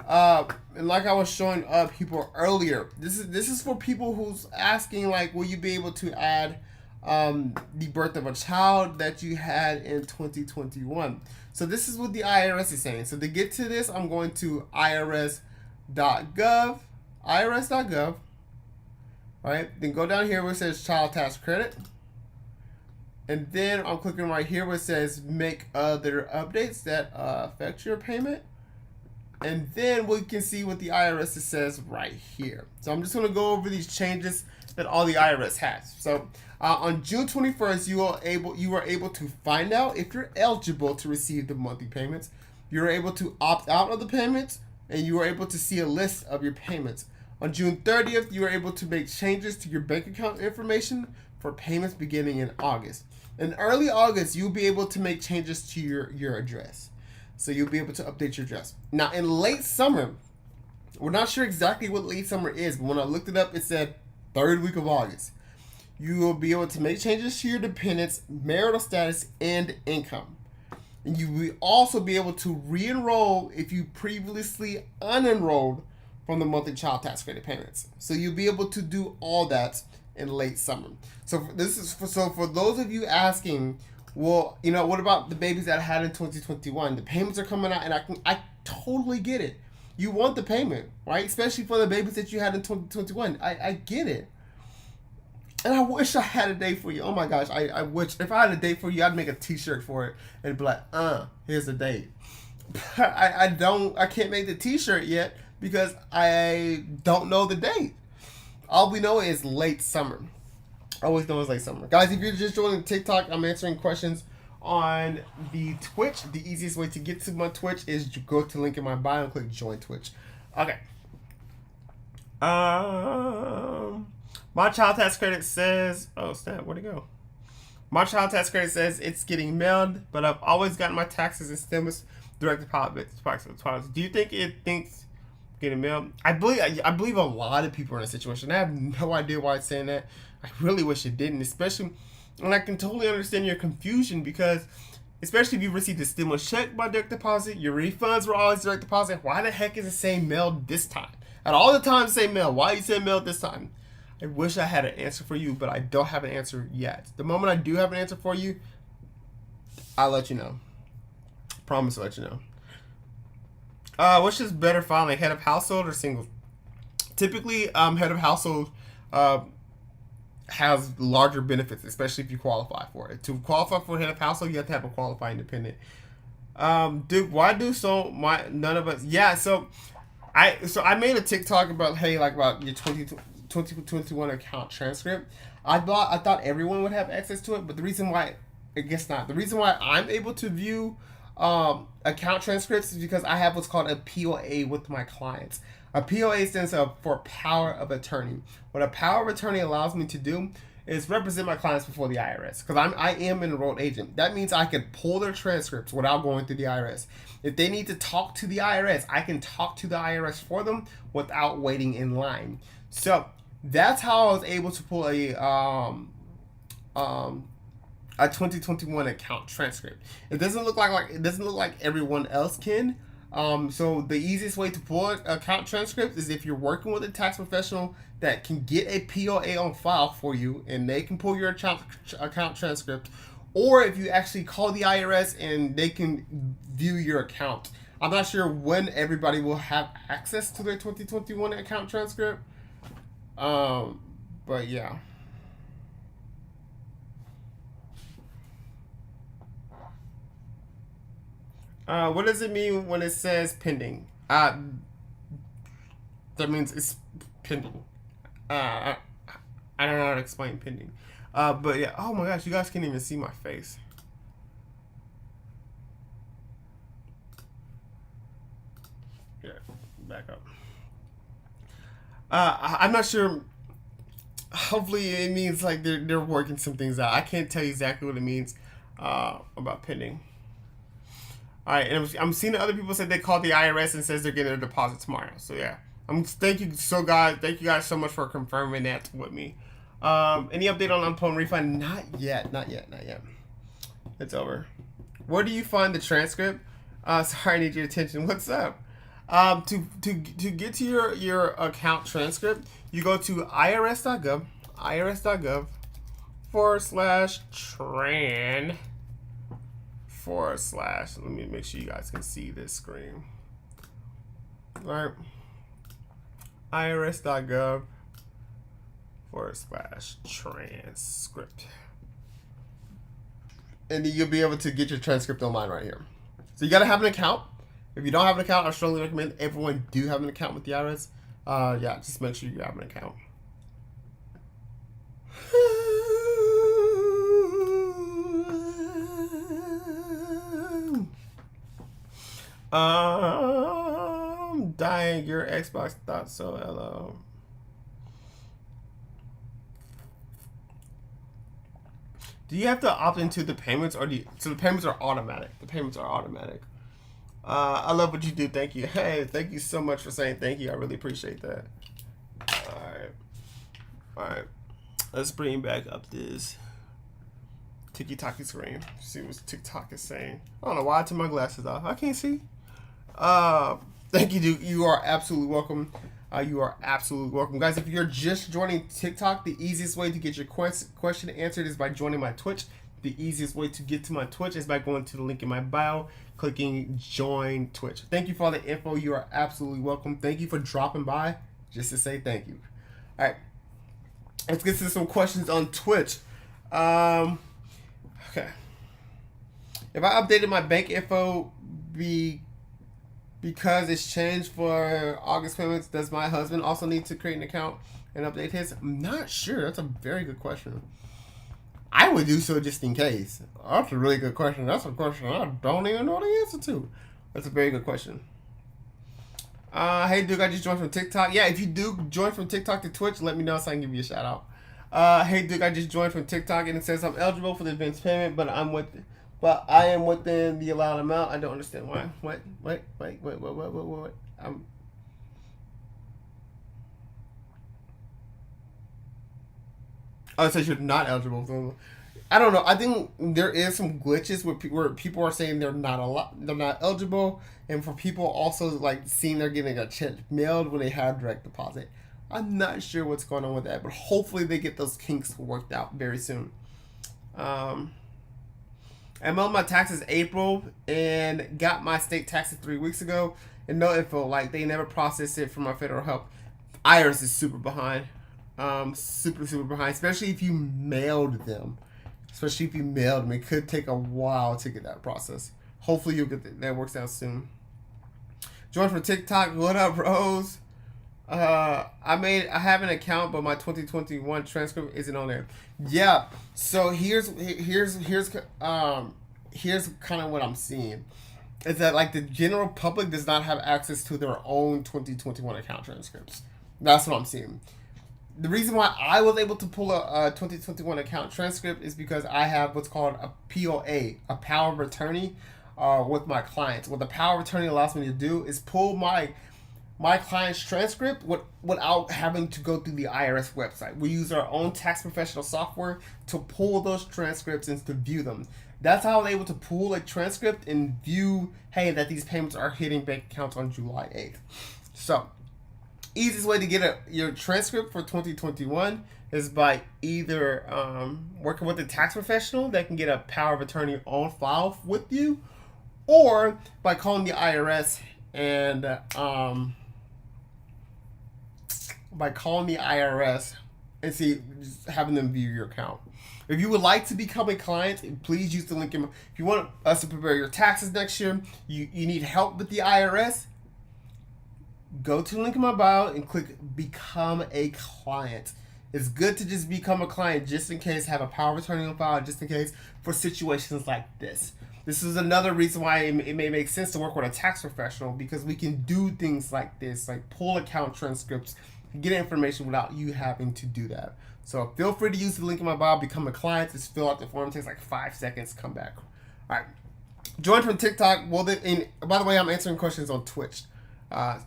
and like I was showing people earlier, this is for people who's asking, like, will you be able to add the birth of a child that you had in 2021? So this is what the IRS is saying. So to get to this, I'm going to irs.gov, right? Then go down here where it says child tax credit. And then I'm clicking right here where it says make other updates that affect your payment. And then we can see what the IRS says right here. So I'm just going to go over these changes that all the IRS has. So on June 21st, you are able to find out if you're eligible to receive the monthly payments. You're able to opt out of the payments, and you are able to see a list of your payments. On June 30th, you are able to make changes to your bank account information for payments beginning in August. In early August, you'll be able to make changes to your address. So you'll be able to update your address. Now, in late summer, we're not sure exactly what late summer is, but when I looked it up, it said third week of August. You will be able to make changes to your dependents, marital status, and income. And you will also be able to re-enroll if you previously unenrolled from the monthly child tax credit payments. So you'll be able to do all that in late summer. So for those of you asking, well, you know, what about the babies that I had in 2021? The payments are coming out, and I totally get it. You want the payment, right? Especially for the babies that you had in 2021. I get it. And I wish I had a date for you. Oh my gosh, I wish. If I had a date for you, I'd make a t-shirt for it and be like, here's the date. But I can't make the t-shirt yet because I don't know the date. All we know is late summer. I always know it's late summer. Guys, if you're just joining TikTok, I'm answering questions on the Twitch. The easiest way to get to my Twitch is to go to the link in my bio and click join Twitch. Okay. My child tax credit says, oh snap, where'd it go? My child tax credit says it's getting mailed, but I've always gotten my taxes and stimulus direct deposit. Do you think it thinks getting mailed? I believe a lot of people are in a situation. I have no idea why it's saying that. I really wish it didn't, especially, and I can totally understand your confusion because, especially if you received a stimulus check by direct deposit, your refunds were always direct deposit. Why the heck is it saying mailed this time? At all the times say mail. Why are you saying mailed this time? I wish I had an answer for you, but I don't have an answer yet. The moment I do have an answer for you, I'll let you know. Promise to let you know. What's just better filing, head of household or single? Typically, head of household has larger benefits, especially if you qualify for it. To qualify for head of household, you have to have a qualifying dependent. Dude, why do none of us? Yeah, so I made a TikTok about about your 2021 account transcript. I thought everyone would have access to it, but the reason why, I guess not. The reason why I'm able to view account transcripts is because I have what's called a POA with my clients. A POA stands for power of attorney. What a power of attorney allows me to do is represent my clients before the IRS, because I am an enrolled agent. That means I can pull their transcripts without going through the IRS. If they need to talk to the IRS, I can talk to the IRS for them without waiting in line. So that's how I was able to pull a 2021 account transcript. It doesn't look like everyone else can. So the easiest way to pull an account transcript is if you're working with a tax professional that can get a POA on file for you, and they can pull your account transcript, or if you actually call the IRS and they can view your account. I'm not sure when everybody will have access to their 2021 account transcript. But yeah. What does it mean when it says pending? That means it's pending. I don't know how to explain pending. But yeah, oh my gosh, you guys can't even see my face. Yeah, back up. I'm not sure. Hopefully it means like they're working some things out. I can't tell you exactly what it means about pending. All right, and I'm seeing other people say they called the IRS and says they're getting their deposit tomorrow. So yeah, Thank you guys so much for confirming that with me. Any update on unplugged refund? Not yet. It's over. Where do you find the transcript? Sorry, I need your attention. What's up? To get to your account transcript, you go to irs.gov, irs.gov/tran/ let me make sure you guys can see this screen. All right. irs.gov/transcript. And then you'll be able to get your transcript online right here. So you got to have an account. If you don't have an account, I strongly recommend everyone do have an account with the IRS. Yeah, just make sure you have an account. I'm dying. Your Xbox thought so. Hello. Do you have to opt into the payments, or so the payments are automatic? The payments are automatic. I love what you do. Thank you. Hey, thank you so much for saying thank you. I really appreciate that. All right. Let's bring back up this Tiki-Taki screen. See what TikTok is saying. I don't know why I took my glasses off. I can't see. Thank you, dude. You are absolutely welcome. You are absolutely welcome. Guys, if you're just joining TikTok, the easiest way to get your question answered is by joining my Twitch. The easiest way to get to my Twitch is by going to the link in my bio, clicking join Twitch. Thank you for all the info. You are absolutely welcome. Thank you for dropping by just to say thank you. All right. Let's get to some questions on Twitch. Okay. If I updated my bank info because it's changed for August payments, does my husband also need to create an account and update his? I'm not sure. That's a very good question. I would do so just in case. That's a really good question. That's a question I don't even know the answer to. That's a very good question. Hey, Duke, I just joined from TikTok. Yeah, if you do join from TikTok to Twitch, let me know so I can give you a shout out. Hey, Duke, I just joined from TikTok and it says I'm eligible for the advance payment, but I am within the allowed amount. I don't understand why. What? Oh, it says you're not eligible. I don't know. I think there is some glitches where people are saying they're not eligible, and for people also like seeing they're getting a check mailed when they have direct deposit. I'm not sure what's going on with that, but hopefully they get those kinks worked out very soon. I mailed my taxes April and got my state taxes 3 weeks ago, and no info. Like they never processed it for my federal help. Irs is super behind. Super behind, especially if you mailed them. It could take a while to get that process. Hopefully you'll get that works out soon. Join from TikTok. What up, Rose? I have an account, but my 2021 transcript isn't on there. Yeah. So here's kind of what I'm seeing. Is that like the general public does not have access to their own 2021 account transcripts. That's what I'm seeing. The reason why I was able to pull a 2021 account transcript is because I have what's called a POA, a power of attorney, with my clients. What the power of attorney allows me to do is pull my client's transcript without having to go through the IRS website. We use our own tax professional software to pull those transcripts and to view them. That's how I'm able to pull a transcript and view, hey, that these payments are hitting bank accounts on July 8th. So, easiest way to get your transcript for 2021 is by either working with a tax professional that can get a power of attorney on file with you, or by calling the IRS and having them view your account. If you would like to become a client, please use the link if you want us to prepare your taxes next year, you need help with the IRS, go to the link in my bio and click become a client. It's good to just become a client just in case, have a power of attorney on file just in case for situations like this. This is another reason why it may make sense to work with a tax professional, because we can do things like this, like pull account transcripts, get information without you having to do that. So feel free to use the link in my bio, become a client, just fill out the form, it takes like 5 seconds, come back. All right, join from TikTok. Well, and by the way, I'm answering questions on Twitch.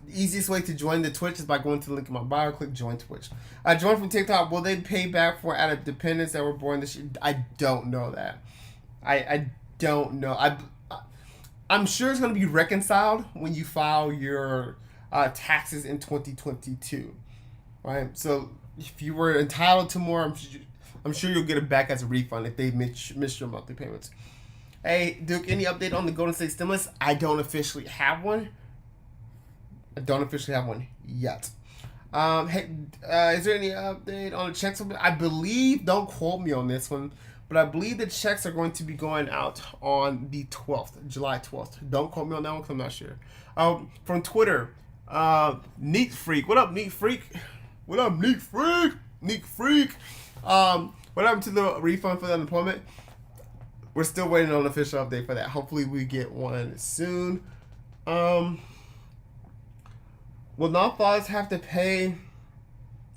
Easiest way to join the Twitch is by going to the link in my bio, click join Twitch. Join from TikTok. Will they pay back for out of dependents that were born this year? I don't know that. I don't know. I'm sure it's going to be reconciled when you file your taxes in 2022, right? So if you were entitled to more, I'm sure you'll get it back as a refund if they miss your monthly payments. Hey, Duke, any update on the Golden State stimulus? I don't officially have one. I don't officially have one yet. Hey, is there any update on the checks? I believe, don't quote me on this one, but I believe the checks are going to be going out on the 12th, July 12th. Don't quote me on that one because I'm not sure. From Twitter, Neat Freak. What up, Neat Freak? What up, Neat Freak? Neat Freak. What happened to the refund for the unemployment? We're still waiting on an official update for that. Hopefully we get one soon. Will non-filers have to pay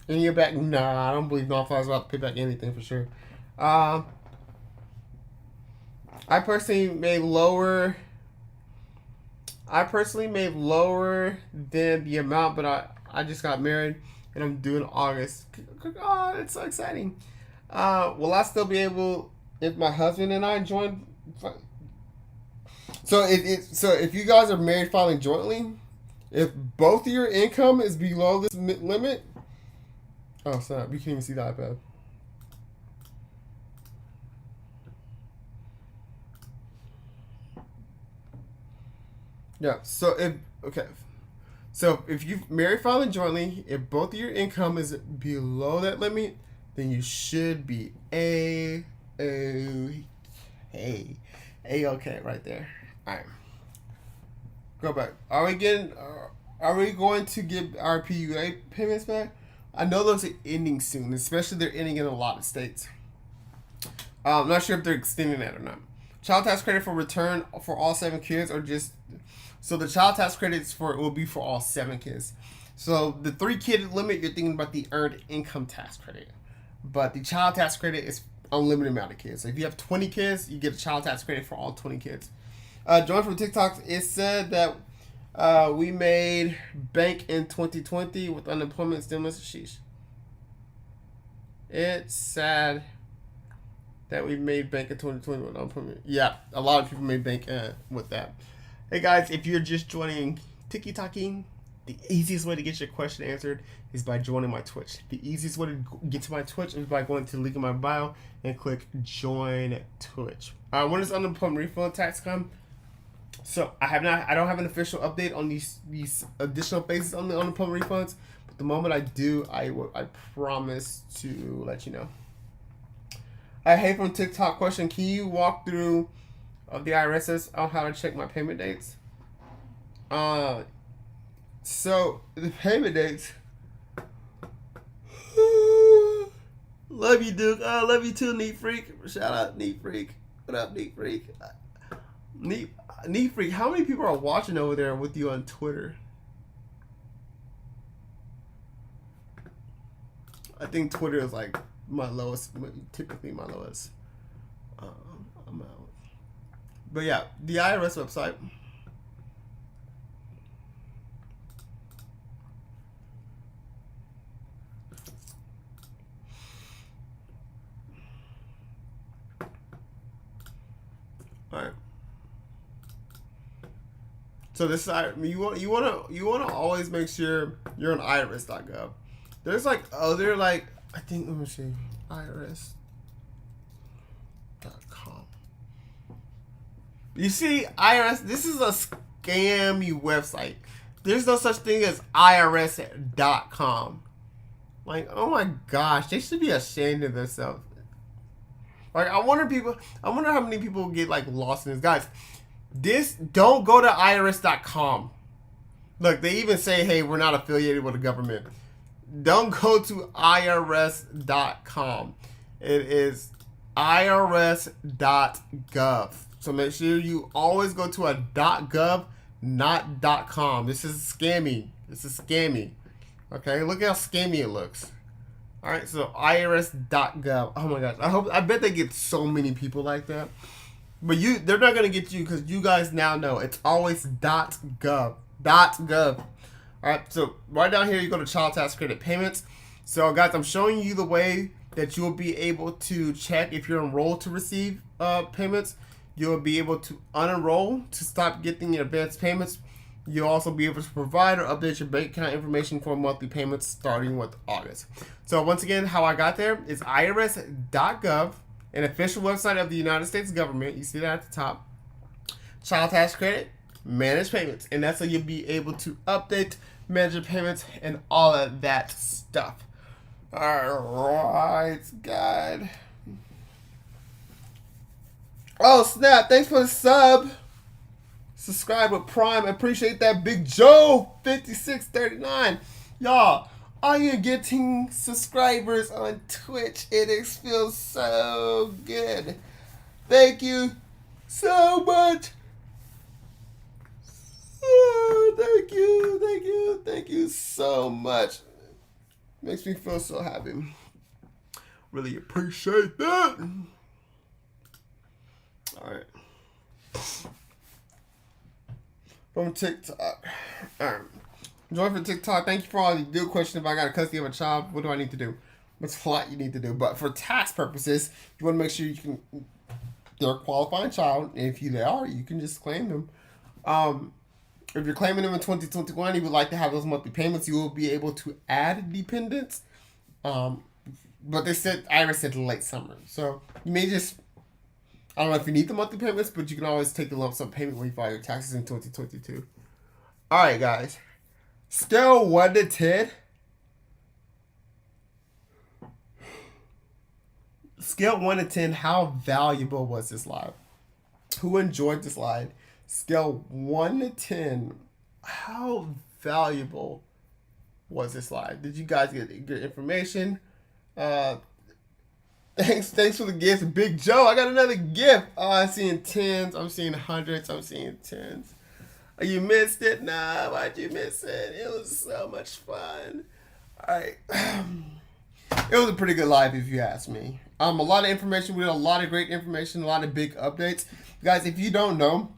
any year back? Nah, I don't believe non-filers will have to pay back anything for sure. I personally may lower than the amount, but I just got married and I'm due in August. Oh, it's so exciting. Will I still be able if my husband and I join? So if you guys are married filing jointly, if both of your income is below this limit, oh snap, you can't even see the iPad. Yeah, so if you married filing jointly, if both of your income is below that limit, then you should be A-okay right there. All right. Go back. Are we going to get our PUA payments back? I know those are ending soon, especially they're ending in a lot of states. I'm not sure if they're extending that or not. Child tax credit for return for all 7 kids, or just so the child tax credits will be for all 7 kids. So the 3-kid limit, you're thinking about the earned income tax credit, but the child tax credit is unlimited amount of kids. So if you have 20 kids, you get a child tax credit for all 20 kids. Join from TikTok. It said that we made bank in 2020 with unemployment stimulus. Sheesh. It's sad that we made bank in 2020 with unemployment. Yeah, a lot of people made bank with that. Hey guys, if you're just joining Tiki-Talking, the easiest way to get your question answered is by joining my Twitch. The easiest way to get to my Twitch is by going to the link in my bio and click join Twitch. When does unemployment refund tax come? So I don't have an official update on these additional phases on the unemployment refunds, but the moment I do, I promise to let you know. Hey, from TikTok question, can you walk through of the IRS on how to check my payment dates? So the payment dates. Love you, Duke. Love you too, Neat Freak. Shout out, Neat Freak. What up, Neat Freak? Neat Freak, how many people are watching over there with you on Twitter? I think Twitter is like my lowest, typically my lowest amount. But yeah, the IRS website. All right. So this is you want to always make sure you're on irs.gov. There's like other I think, let me see, irs.com. You see, IRS, this is a scammy website. There's no such thing as irs.com. Like, oh my gosh, they should be ashamed of themselves. Like, I wonder how many people get lost in this. Guys, don't go to irs.com. Look, they even say, hey, we're not affiliated with the government. Don't go to irs.com. It is irs.gov. So make sure you always go to a .gov, not .com. This is scammy. Okay, look how scammy it looks. All right, so irs.gov. Oh my gosh, I bet they get so many people like that. But they're not gonna get you because you guys now know it's always .gov. .gov. All right, so right down here, you go to child tax credit payments. So guys, I'm showing you the way that you'll be able to check if you're enrolled to receive payments. You'll be able to unenroll to stop getting your advance payments. You'll also be able to provide or update your bank account information for monthly payments starting with August. So once again, how I got there is irs.gov, an official website of the United States government. You see that at the top. Child tax credit, manage payments. And that's how you'll be able to update, manage your payments, and all of that stuff. Alright, God. Oh, snap. Thanks for the sub. Subscribe with Prime. Appreciate that. Big Joe 5639. Y'all, I am getting subscribers on Twitch. It feels so good. Thank you so much. Oh, thank you so much. Makes me feel so happy. Really appreciate that. Alright. From TikTok. Alright. Join for TikTok. Thank you for all you do. Question: if I got a custody of a child, what do I need to do? What's a lot you need to do? But for tax purposes, you want to make sure they're a qualifying child. And if they are, you can just claim them. If you're claiming them in 2021, you would like to have those monthly payments, you will be able to add dependents. But they said, Irs said late summer. So you may just, I don't know if you need the monthly payments, but you can always take the lump sum payment when you file your taxes in 2022. All right, guys. Scale 1 to 10. Scale 1 to 10, how valuable was this live? Who enjoyed this live? Scale 1 to 10, how valuable was this live? Did you guys get good information? Thanks for the gifts. Big Joe, I got another gift. Oh, I'm seeing 10s. I'm seeing 100s. I'm seeing 10s. Oh, you missed it? Nah, why'd you miss it? It was so much fun. All right. It was a pretty good live if you ask me. A lot of information. We had a lot of great information, a lot of big updates. Guys, if you don't know,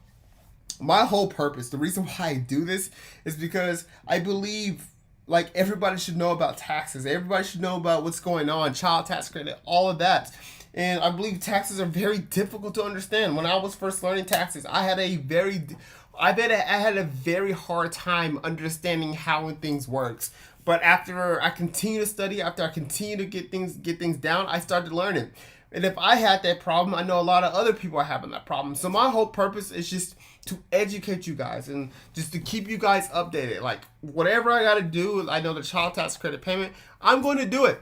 my whole purpose, the reason why I do this is because I believe like everybody should know about taxes. Everybody should know about what's going on, child tax credit, all of that. And I believe taxes are very difficult to understand. When I was first learning taxes, I had a very hard time understanding how things works. But after I continue to study, after I continue to get things down, I started learning. And if I had that problem, I know a lot of other people are having that problem. So my whole purpose is just to educate you guys and just to keep you guys updated. Like whatever I got to do, I know the child tax credit payment, I'm going to do it.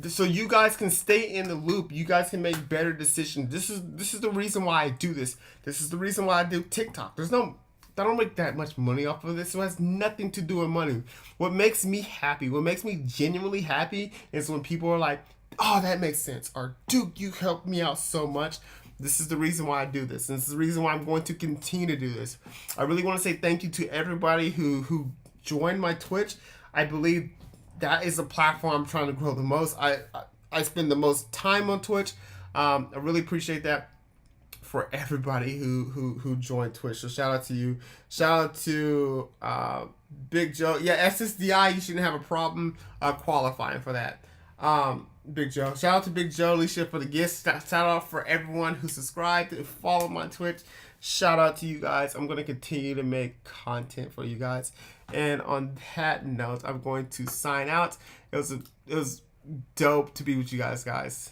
So you guys can stay in the loop. You guys can make better decisions. This is the reason why I do this. This is the reason why I do TikTok. I don't make that much money off of this. It has nothing to do with money. What makes me happy, what makes me genuinely happy is when people are like, oh, that makes sense. Or, Duke, you helped me out so much. This is the reason why I do this. And this is the reason why I'm going to continue to do this. I really want to say thank you to everybody who joined my Twitch. I believe that is a platform I'm trying to grow the most. I spend the most time on Twitch. I really appreciate that for everybody who joined Twitch. So shout out to you. Shout out to Big Joe. Yeah, SSDI, you shouldn't have a problem qualifying for that. Big Joe. Shout out to Big Joe, Alicia, for the gifts. Shout out for everyone who subscribed and followed my Twitch. Shout out to you guys. I'm going to continue to make content for you guys. And on that note, I'm going to sign out. It was dope to be with you guys.